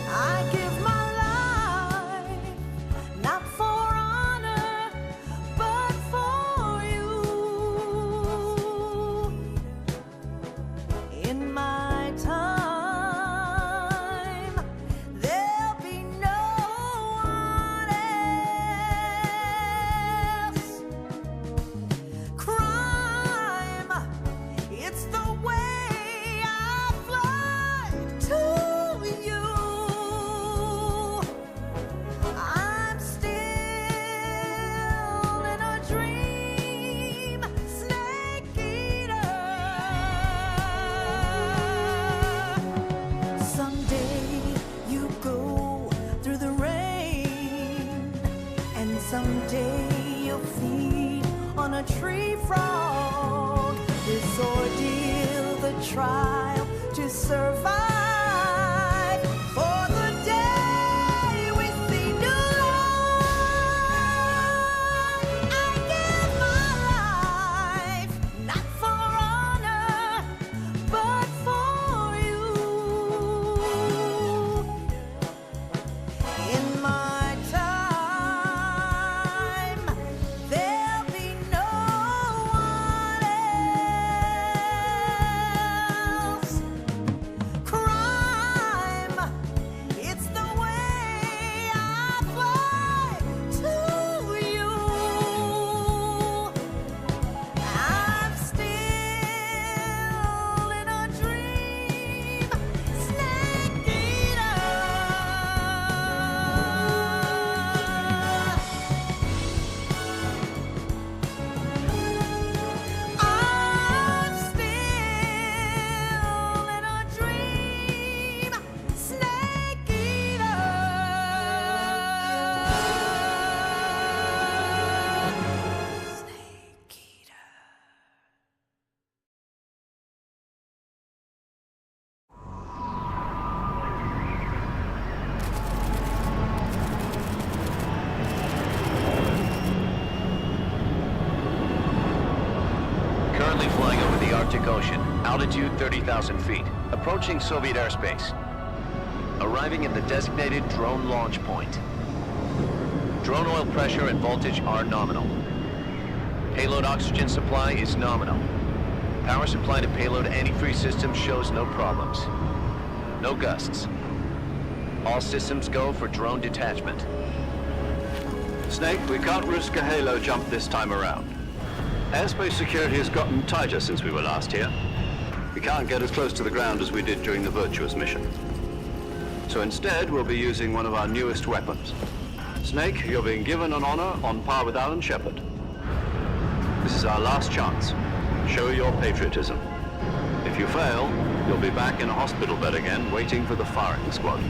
I give my life, not for honor, but for you. In my time, there'll be no one else. Crime, it's the way I fly to you. I'm still in a dream, snake eater. Someday you go through the rain, and someday you'll feed on a tree frog. This ordeal, the trial to survive. For the day we see new light, I give my life, not for honor, but for you. In my time, there'll be no one else. Crime, it's the way I fly to you. I'm still in a dream, snake eater. I'm still in a dream, snake eater. Snake eater. Currently flying over the Arctic Ocean, altitude 30,000 feet, approaching Soviet airspace. Arriving at the designated drone launch point. Drone oil pressure and voltage are nominal. Payload oxygen supply is nominal. Power supply to payload antifreeze system shows no problems. No gusts. All systems go for drone detachment. Snake, we can't risk a halo jump this time around. Airspace security has gotten tighter since we were last here. We can't get as close to the ground as we did during the Virtuous mission. So instead, we'll be using one of our newest weapons. Snake, you're being given an honor on par with Alan Shepard. This is our last chance. Show your patriotism. If you fail, you'll be back in a hospital bed again, waiting for the firing squad.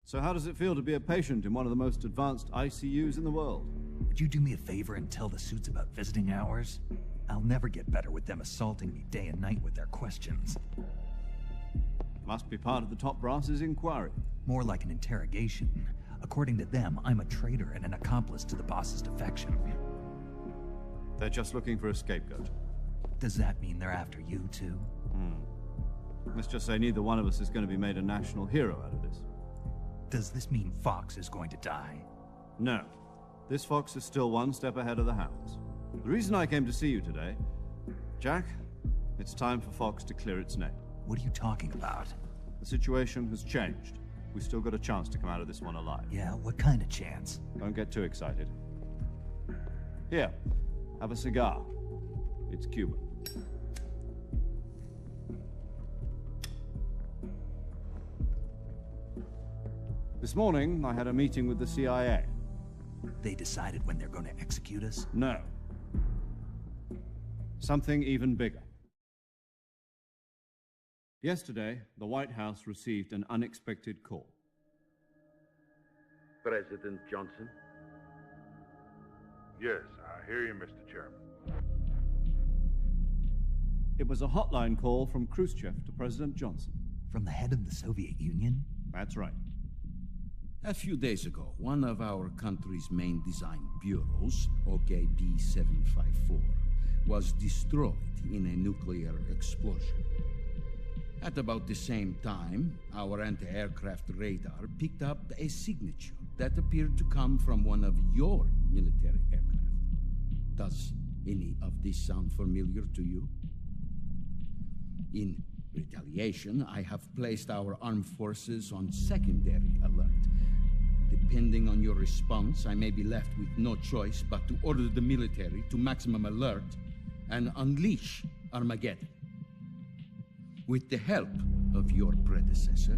So how does it feel to be a patient in one of the most advanced ICUs in the world? Would you do me a favor and tell the suits about visiting hours? I'll never get better with them assaulting me day and night with their questions. Must be part of the top brass's inquiry. More like an interrogation. According to them, I'm a traitor and an accomplice to the boss's defection. They're just looking for a scapegoat. Does that mean they're after you, too? Let's just say neither one of us is going to be made a national hero out of this. Does this mean Fox is going to die? No. This fox is still one step ahead of the hounds. The reason I came to see you today, Jack, it's time for Fox to clear its name. What are you talking about? The situation has changed. We still got a chance to come out of this one alive. Yeah, what kind of chance? Don't get too excited. Here, have a cigar. It's Cuban. This morning, I had a meeting with the CIA. They decided when they're going to execute us? No. Something even bigger. Yesterday, the White House received an unexpected call. President Johnson? Yes, I hear you, Mr. Chairman. It was a hotline call from Khrushchev to President Johnson. From the head of the Soviet Union? That's right. A few days ago, one of our country's main design bureaus, OKB 754, was destroyed in a nuclear explosion. At about the same time, our anti-aircraft radar picked up a signature that appeared to come from one of your military aircraft. Does any of this sound familiar to you? In retaliation, I have placed our armed forces on secondary alert. Depending on your response, I may be left with no choice but to order the military to maximum alert and unleash Armageddon. With the help of your predecessor,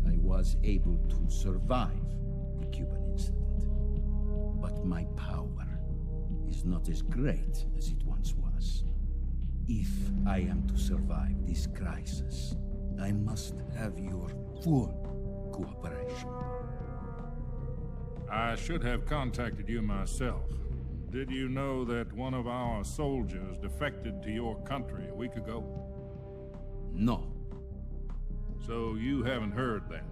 I was able to survive the Cuban incident. But my power is not as great as it once was. If I am to survive this crisis, I must have your full cooperation. I should have contacted you myself. Did you know that one of our soldiers defected to your country a week ago? No. So you haven't heard that.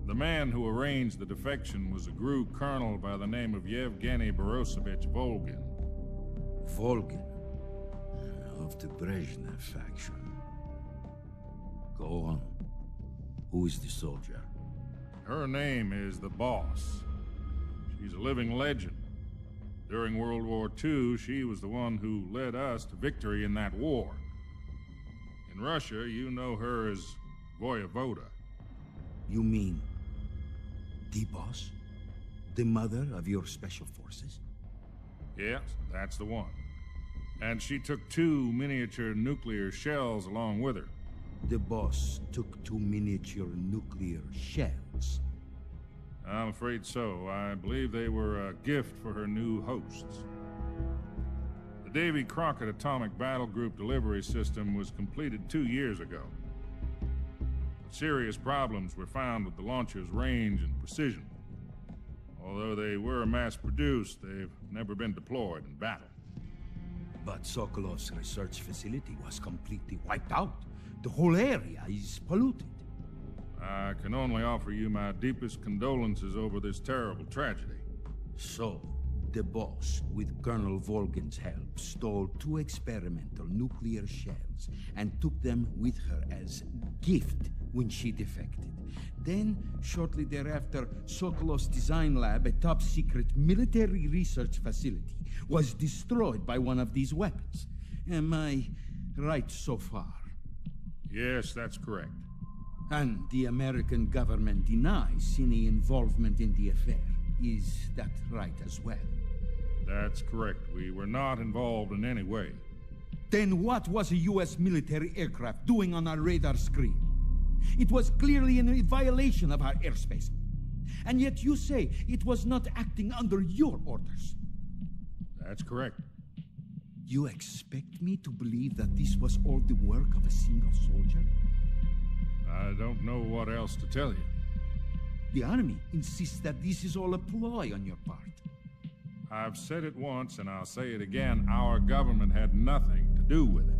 The man who arranged the defection was a GRU colonel by the name of Yevgeny Borisovich Volgin. Volgin? Of the Brezhnev faction. Go on. Who is the soldier? Her name is the Boss. She's a living legend. During World War II, she was the one who led us to victory in that war. In Russia, you know her as Voyevoda. You mean the Boss? The mother of your special forces? Yes, that's the one. And she took 2 miniature nuclear shells along with her. The Boss took 2 miniature nuclear shells? I'm afraid so. I believe they were a gift for her new hosts. The Davy Crockett Atomic Battle Group delivery system was completed 2 years ago. Serious problems were found with the launcher's range and precision. Although they were mass-produced, they've never been deployed in battle. But Sokolov's research facility was completely wiped out. The whole area is polluted. I can only offer you my deepest condolences over this terrible tragedy. So, the Boss, with Colonel Volgin's help, stole 2 experimental nuclear shells and took them with her as gift when she defected. Then, shortly thereafter, Sokolov's design lab, a top-secret military research facility, was destroyed by one of these weapons. Am I right so far? Yes, that's correct. And the American government denies any involvement in the affair. Is that right as well? That's correct. We were not involved in any way. Then what was a U.S. military aircraft doing on our radar screen? It was clearly in violation of our airspace. And yet you say it was not acting under your orders. That's correct. You expect me to believe that this was all the work of a single soldier? I don't know what else to tell you. The Army insists that this is all a ploy on your part. I've said it once, and I'll say it again. Our government had nothing to do with it.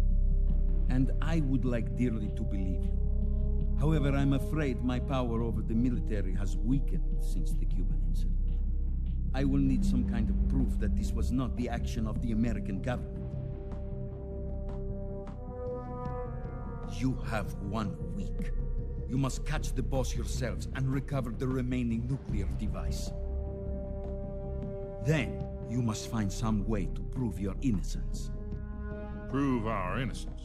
And I would like dearly to believe you. However, I'm afraid my power over the military has weakened since the Cuban incident. I will need some kind of proof that this was not the action of the American government. You have 1 week. You must catch the Boss yourselves and recover the remaining nuclear device. Then, you must find some way to prove your innocence. Prove our innocence?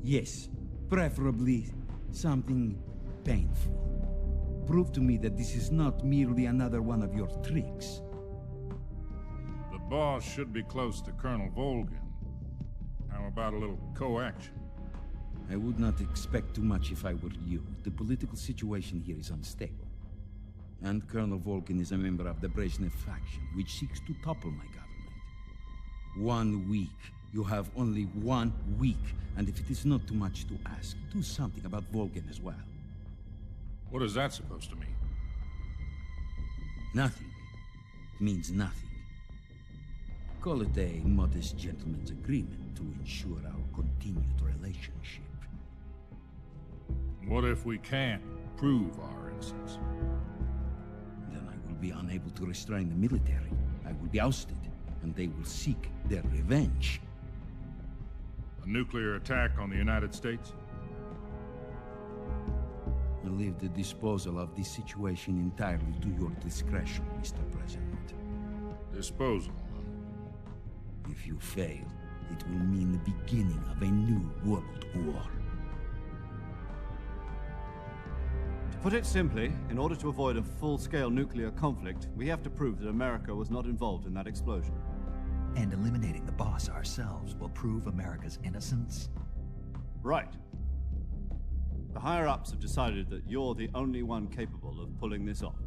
Yes, preferably something painful. Prove to me that this is not merely another one of your tricks. The Boss should be close to Colonel Volgin. How about a little co-action? I would not expect too much if I were you. The political situation here is unstable. And Colonel Volgin is a member of the Brezhnev faction, which seeks to topple my government. 1 week You have only 1 week, and if it is not too much to ask, do something about Volgin as well. What is that supposed to mean? Nothing means nothing. Call it a modest gentleman's agreement to ensure our continued relationship. What if we can't prove our innocence? Then I will be unable to restrain the military. I will be ousted, and they will seek their revenge. A nuclear attack on the United States? I leave the disposal of this situation entirely to your discretion, Mr. President. Disposal? If you fail, it will mean the beginning of a new world war. To put it simply, in order to avoid a full-scale nuclear conflict, we have to prove that America was not involved in that explosion. And eliminating the boss ourselves will prove America's innocence? Right. The higher-ups have decided that you're the only one capable of pulling this off.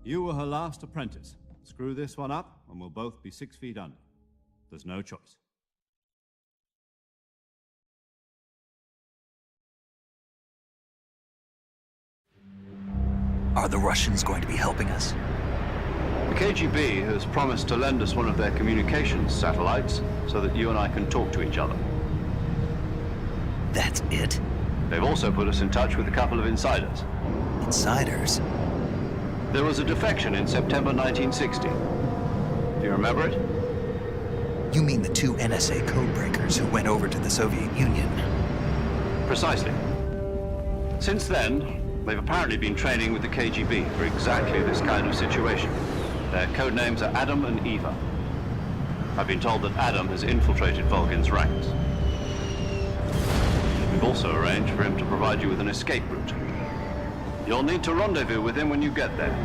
You were her last apprentice. Screw this one up, and we'll both be 6 feet under. There's no choice. Are the Russians going to be helping us? The KGB has promised to lend us one of their communications satellites so that you and I can talk to each other. That's it? They've also put us in touch with a couple of insiders. Insiders? There was a defection in September 1960. Do you remember it? You mean the 2 NSA codebreakers who went over to the Soviet Union? Precisely. Since then, they've apparently been training with the KGB for exactly this kind of situation. Their code names are Adam and Eva. I've been told that Adam has infiltrated Volgin's ranks. We've also arranged for him to provide you with an escape route. You'll need to rendezvous with him when you get there.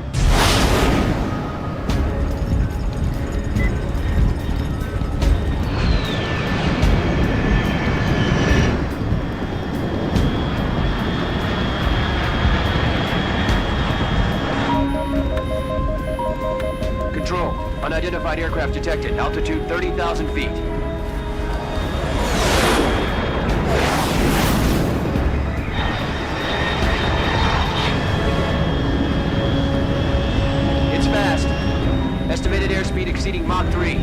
Control. Unidentified aircraft detected. Altitude 30,000 feet. It's fast. Estimated airspeed exceeding Mach 3.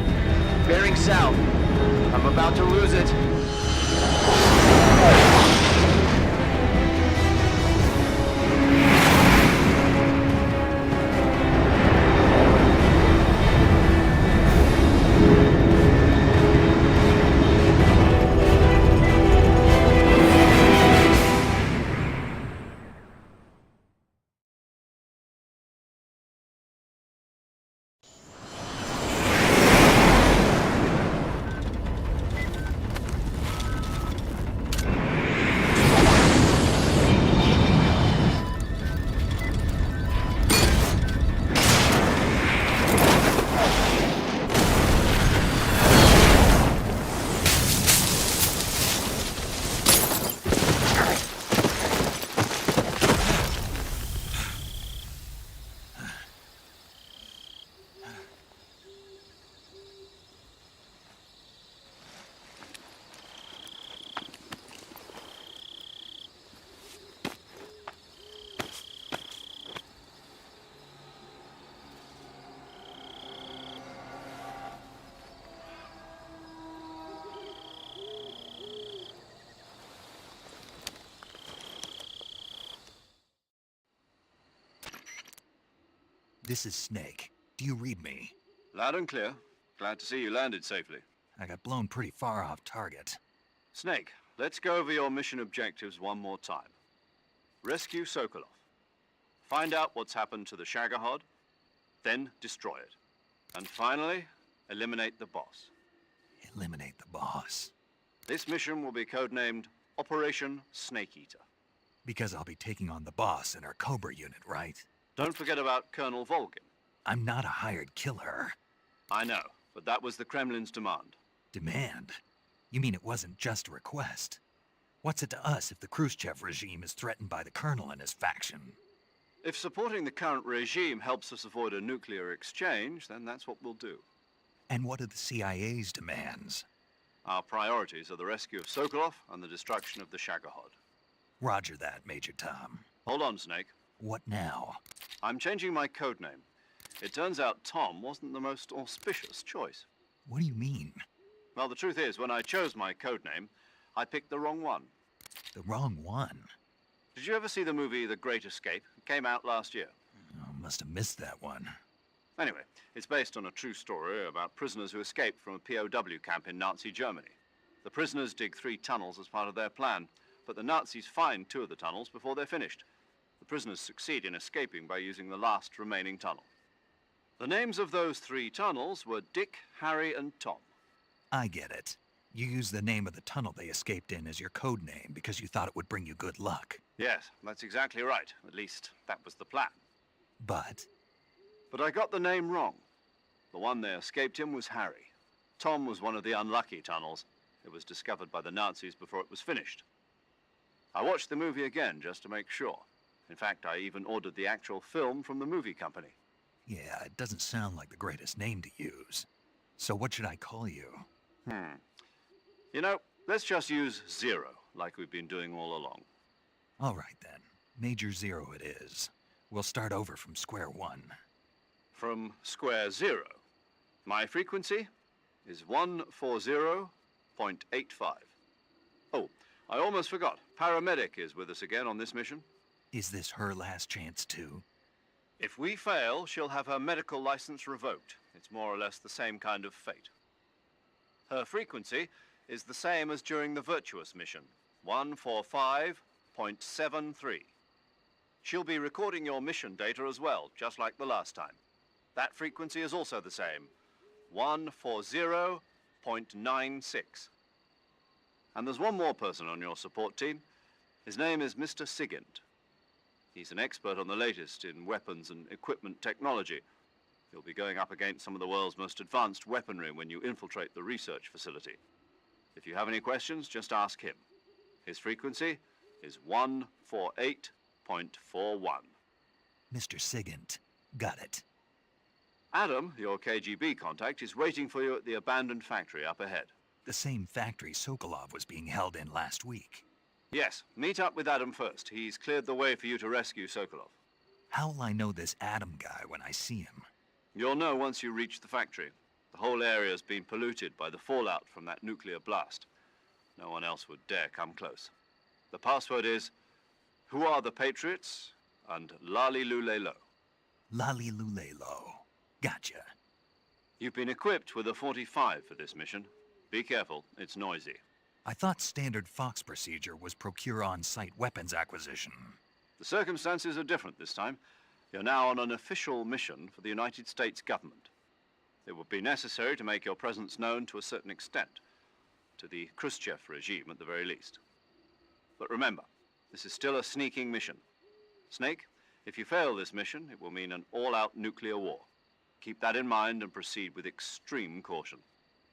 Bearing south. I'm about to lose it. This is Snake. Do you read me? Loud and clear. Glad to see you landed safely. I got blown pretty far off target. Snake, let's go over your mission objectives one more time. Rescue Sokolov. Find out what's happened to the Shagohod, then destroy it. And finally, eliminate the boss. Eliminate the boss. This mission will be codenamed Operation Snake Eater. Because I'll be taking on the boss in our Cobra unit, right? Don't forget about Colonel Volgin. I'm not a hired killer. I know, but that was the Kremlin's demand. Demand? You mean it wasn't just a request? What's it to us if the Khrushchev regime is threatened by the Colonel and his faction? If supporting the current regime helps us avoid a nuclear exchange, then that's what we'll do. And what are the CIA's demands? Our priorities are the rescue of Sokolov and the destruction of the Shagohod. Roger that, Major Tom. Hold on, Snake. What now? I'm changing my code name. It turns out Tom wasn't the most auspicious choice. What do you mean? Well, the truth is, when I chose my code name, I picked the wrong one. The wrong one? Did you ever see the movie The Great Escape? It came out last year. Oh, must have missed that one. Anyway, it's based on a true story about prisoners who escaped from a POW camp in Nazi Germany. The prisoners dig 3 tunnels as part of their plan, but the Nazis find 2 of the tunnels before they're finished. The prisoners succeed in escaping by using the last remaining tunnel. The names of those 3 tunnels were Dick, Harry, and Tom. I get it. You used the name of the tunnel they escaped in as your code name because you thought it would bring you good luck. Yes, that's exactly right. At least, that was the plan. But I got the name wrong. The one they escaped in was Harry. Tom was one of the unlucky tunnels. It was discovered by the Nazis before it was finished. I watched the movie again just to make sure. In fact, I even ordered the actual film from the movie company. yeah, it doesn't sound like the greatest name to use. So what should I call you? You know, let's just use Zero, like we've been doing all along. All right then. Major Zero it is. We'll start over from square one. From square 0. My frequency is 140.85. Oh, I almost forgot. Paramedic is with us again on this mission. Is this her last chance too? If we fail, she'll have her medical license revoked. It's more or less the same kind of fate. Her frequency is the same as during the Virtuous mission, 145.73. She'll be recording your mission data as well, just like the last time. That frequency is also the same, 140.96. And there's one more person on your support team. His name is Mr. Sigint. He's an expert on the latest in weapons and equipment technology. You'll be going up against some of the world's most advanced weaponry when you infiltrate the research facility. If you have any questions, just ask him. His frequency is 148.41. Mr. Sigint. Got it. Adam, your KGB contact, is waiting for you at the abandoned factory up ahead. The same factory Sokolov was being held in last week. Yes, meet up with Adam first. He's cleared the way for you to rescue Sokolov. How'll I know this Adam guy when I see him? You'll know once you reach the factory. The whole area's been polluted by the fallout from that nuclear blast. No one else would dare come close. The password is, "Who are the Patriots?" and Lali Lule Lo. Lali Lule Lo. Gotcha. You've been equipped with a 45 for this mission. Be careful, it's noisy. I thought standard Fox procedure was procure on-site weapons acquisition. The circumstances are different this time. You're now on an official mission for the United States government. It would be necessary to make your presence known to a certain extent, to the Khrushchev regime at the very least. But remember, this is still a sneaking mission. Snake, if you fail this mission, it will mean an all-out nuclear war. Keep that in mind and proceed with extreme caution.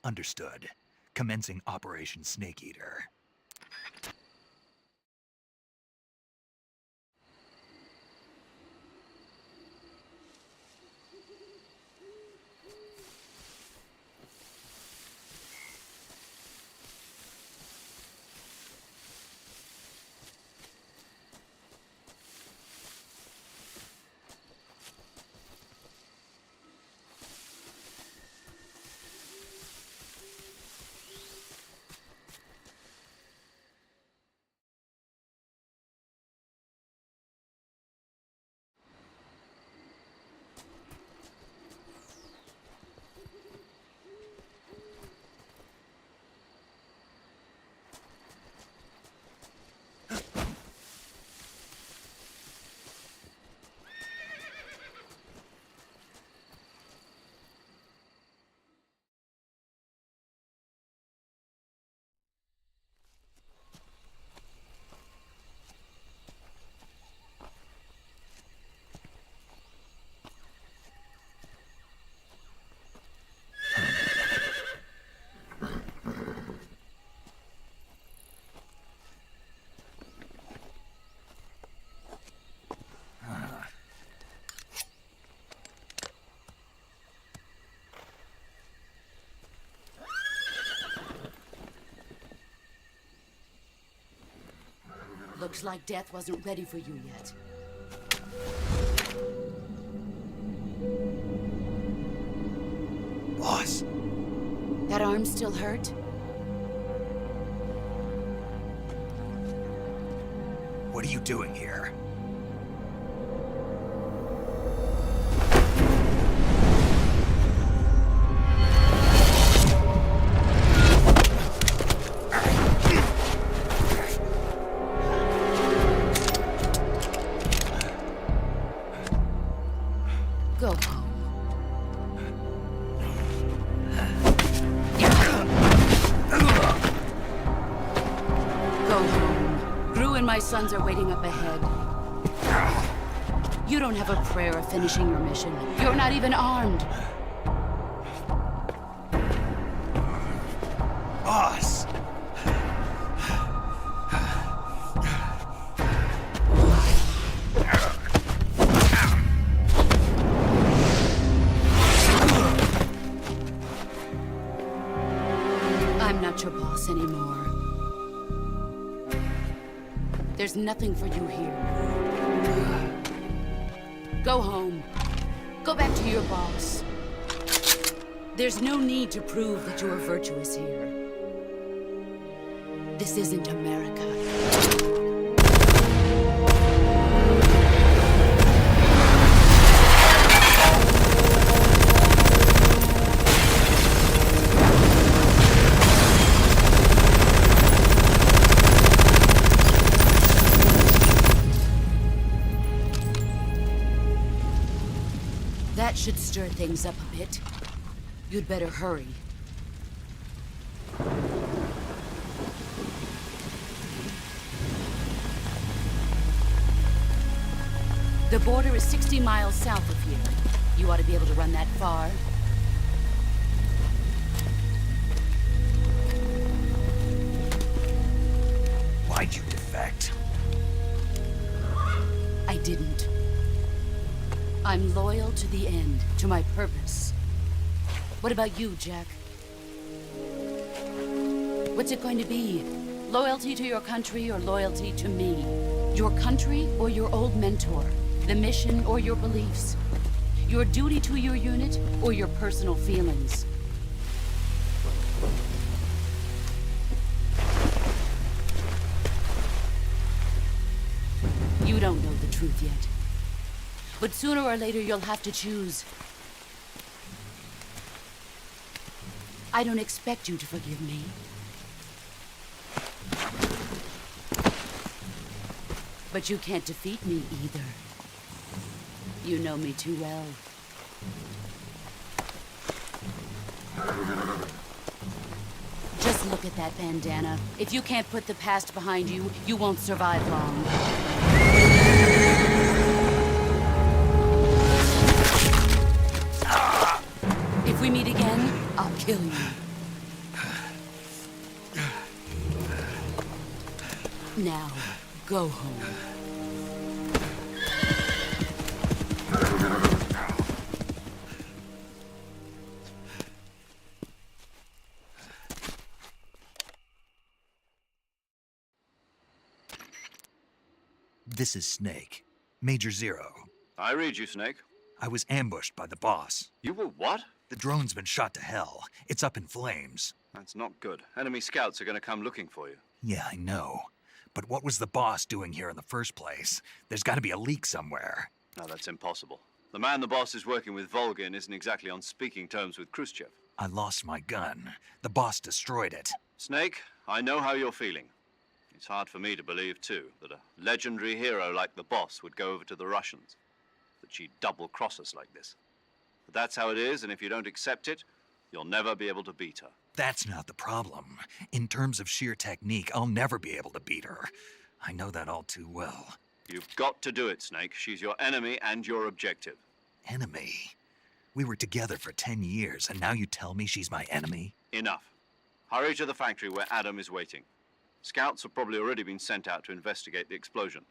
Understood. Commencing Operation Snake Eater. Looks like death wasn't ready for you yet. Boss. That arm still hurt? What are you doing here? Go home. Go home. Gru and my sons are waiting up ahead. You don't have a prayer of finishing your mission. You're not even armed. Boss! I'm not your boss anymore. There's nothing for you here. Go home. Go back to your boss. There's no need to prove that you are virtuous here. This isn't America. That should stir things up a bit. You'd better hurry. The border is 60 miles south of here. You ought to be able to run that far. Why'd you defect? I didn't. I'm loyal to the end, to my purpose. What about you, Jack? What's it going to be? Loyalty to your country or loyalty to me? Your country or your old mentor? The mission or your beliefs? Your duty to your unit or your personal feelings? You don't know the truth yet. But sooner or later, you'll have to choose. I don't expect you to forgive me. But you can't defeat me either. You know me too well. Just look at that bandana. If you can't put the past behind you, you won't survive long. If we meet again, I'll kill you. Now, go home. This is Snake. Major Zero. I read you, Snake. I was ambushed by the boss. You were what? The drone's been shot to hell. It's up in flames. That's not good. Enemy scouts are going to come looking for you. Yeah, I know. But what was the boss doing here in the first place? There's got to be a leak somewhere. No, that's impossible. The man the boss is working with, Volgin, isn't exactly on speaking terms with Khrushchev. I lost my gun. The boss destroyed it. Snake, I know how you're feeling. It's hard for me to believe, too, that a legendary hero like the boss would go over to the Russians. That she'd double-cross us like this. But that's how it is, and if you don't accept it, you'll never be able to beat her. That's not the problem. In terms of sheer technique, I'll never be able to beat her. I know that all too well. You've got to do it, Snake. She's your enemy and your objective. Enemy? We were together for 10 years, and now you tell me she's my enemy? Enough. Hurry to the factory where Adam is waiting. Scouts have probably already been sent out to investigate the explosion.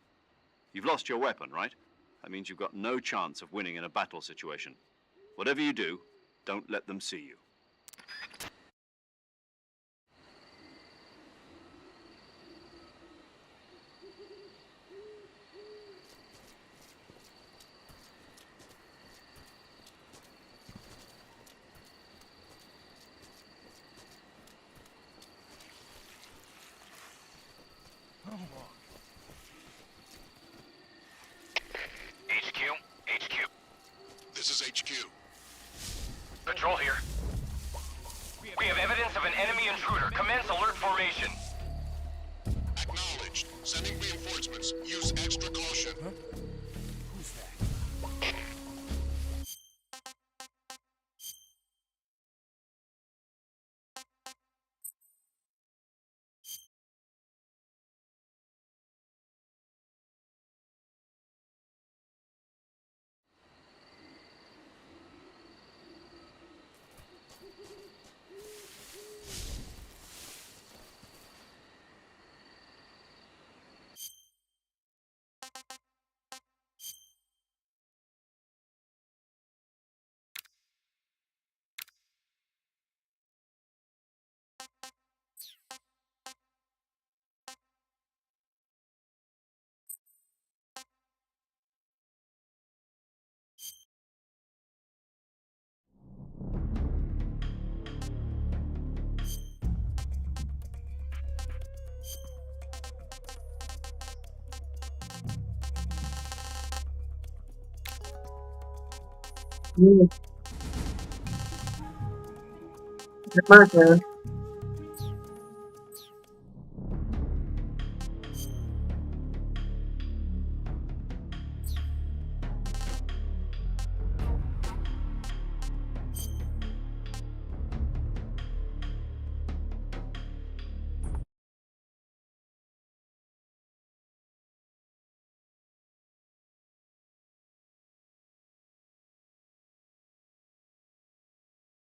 You've lost your weapon, right? That means you've got no chance of winning in a battle situation. Whatever you do, don't let them see you. Patrol here. We have evidence of an enemy intruder. Commence alert formation. Acknowledged. Sending reinforcements. Use extra caution. Who's that? Demasiado.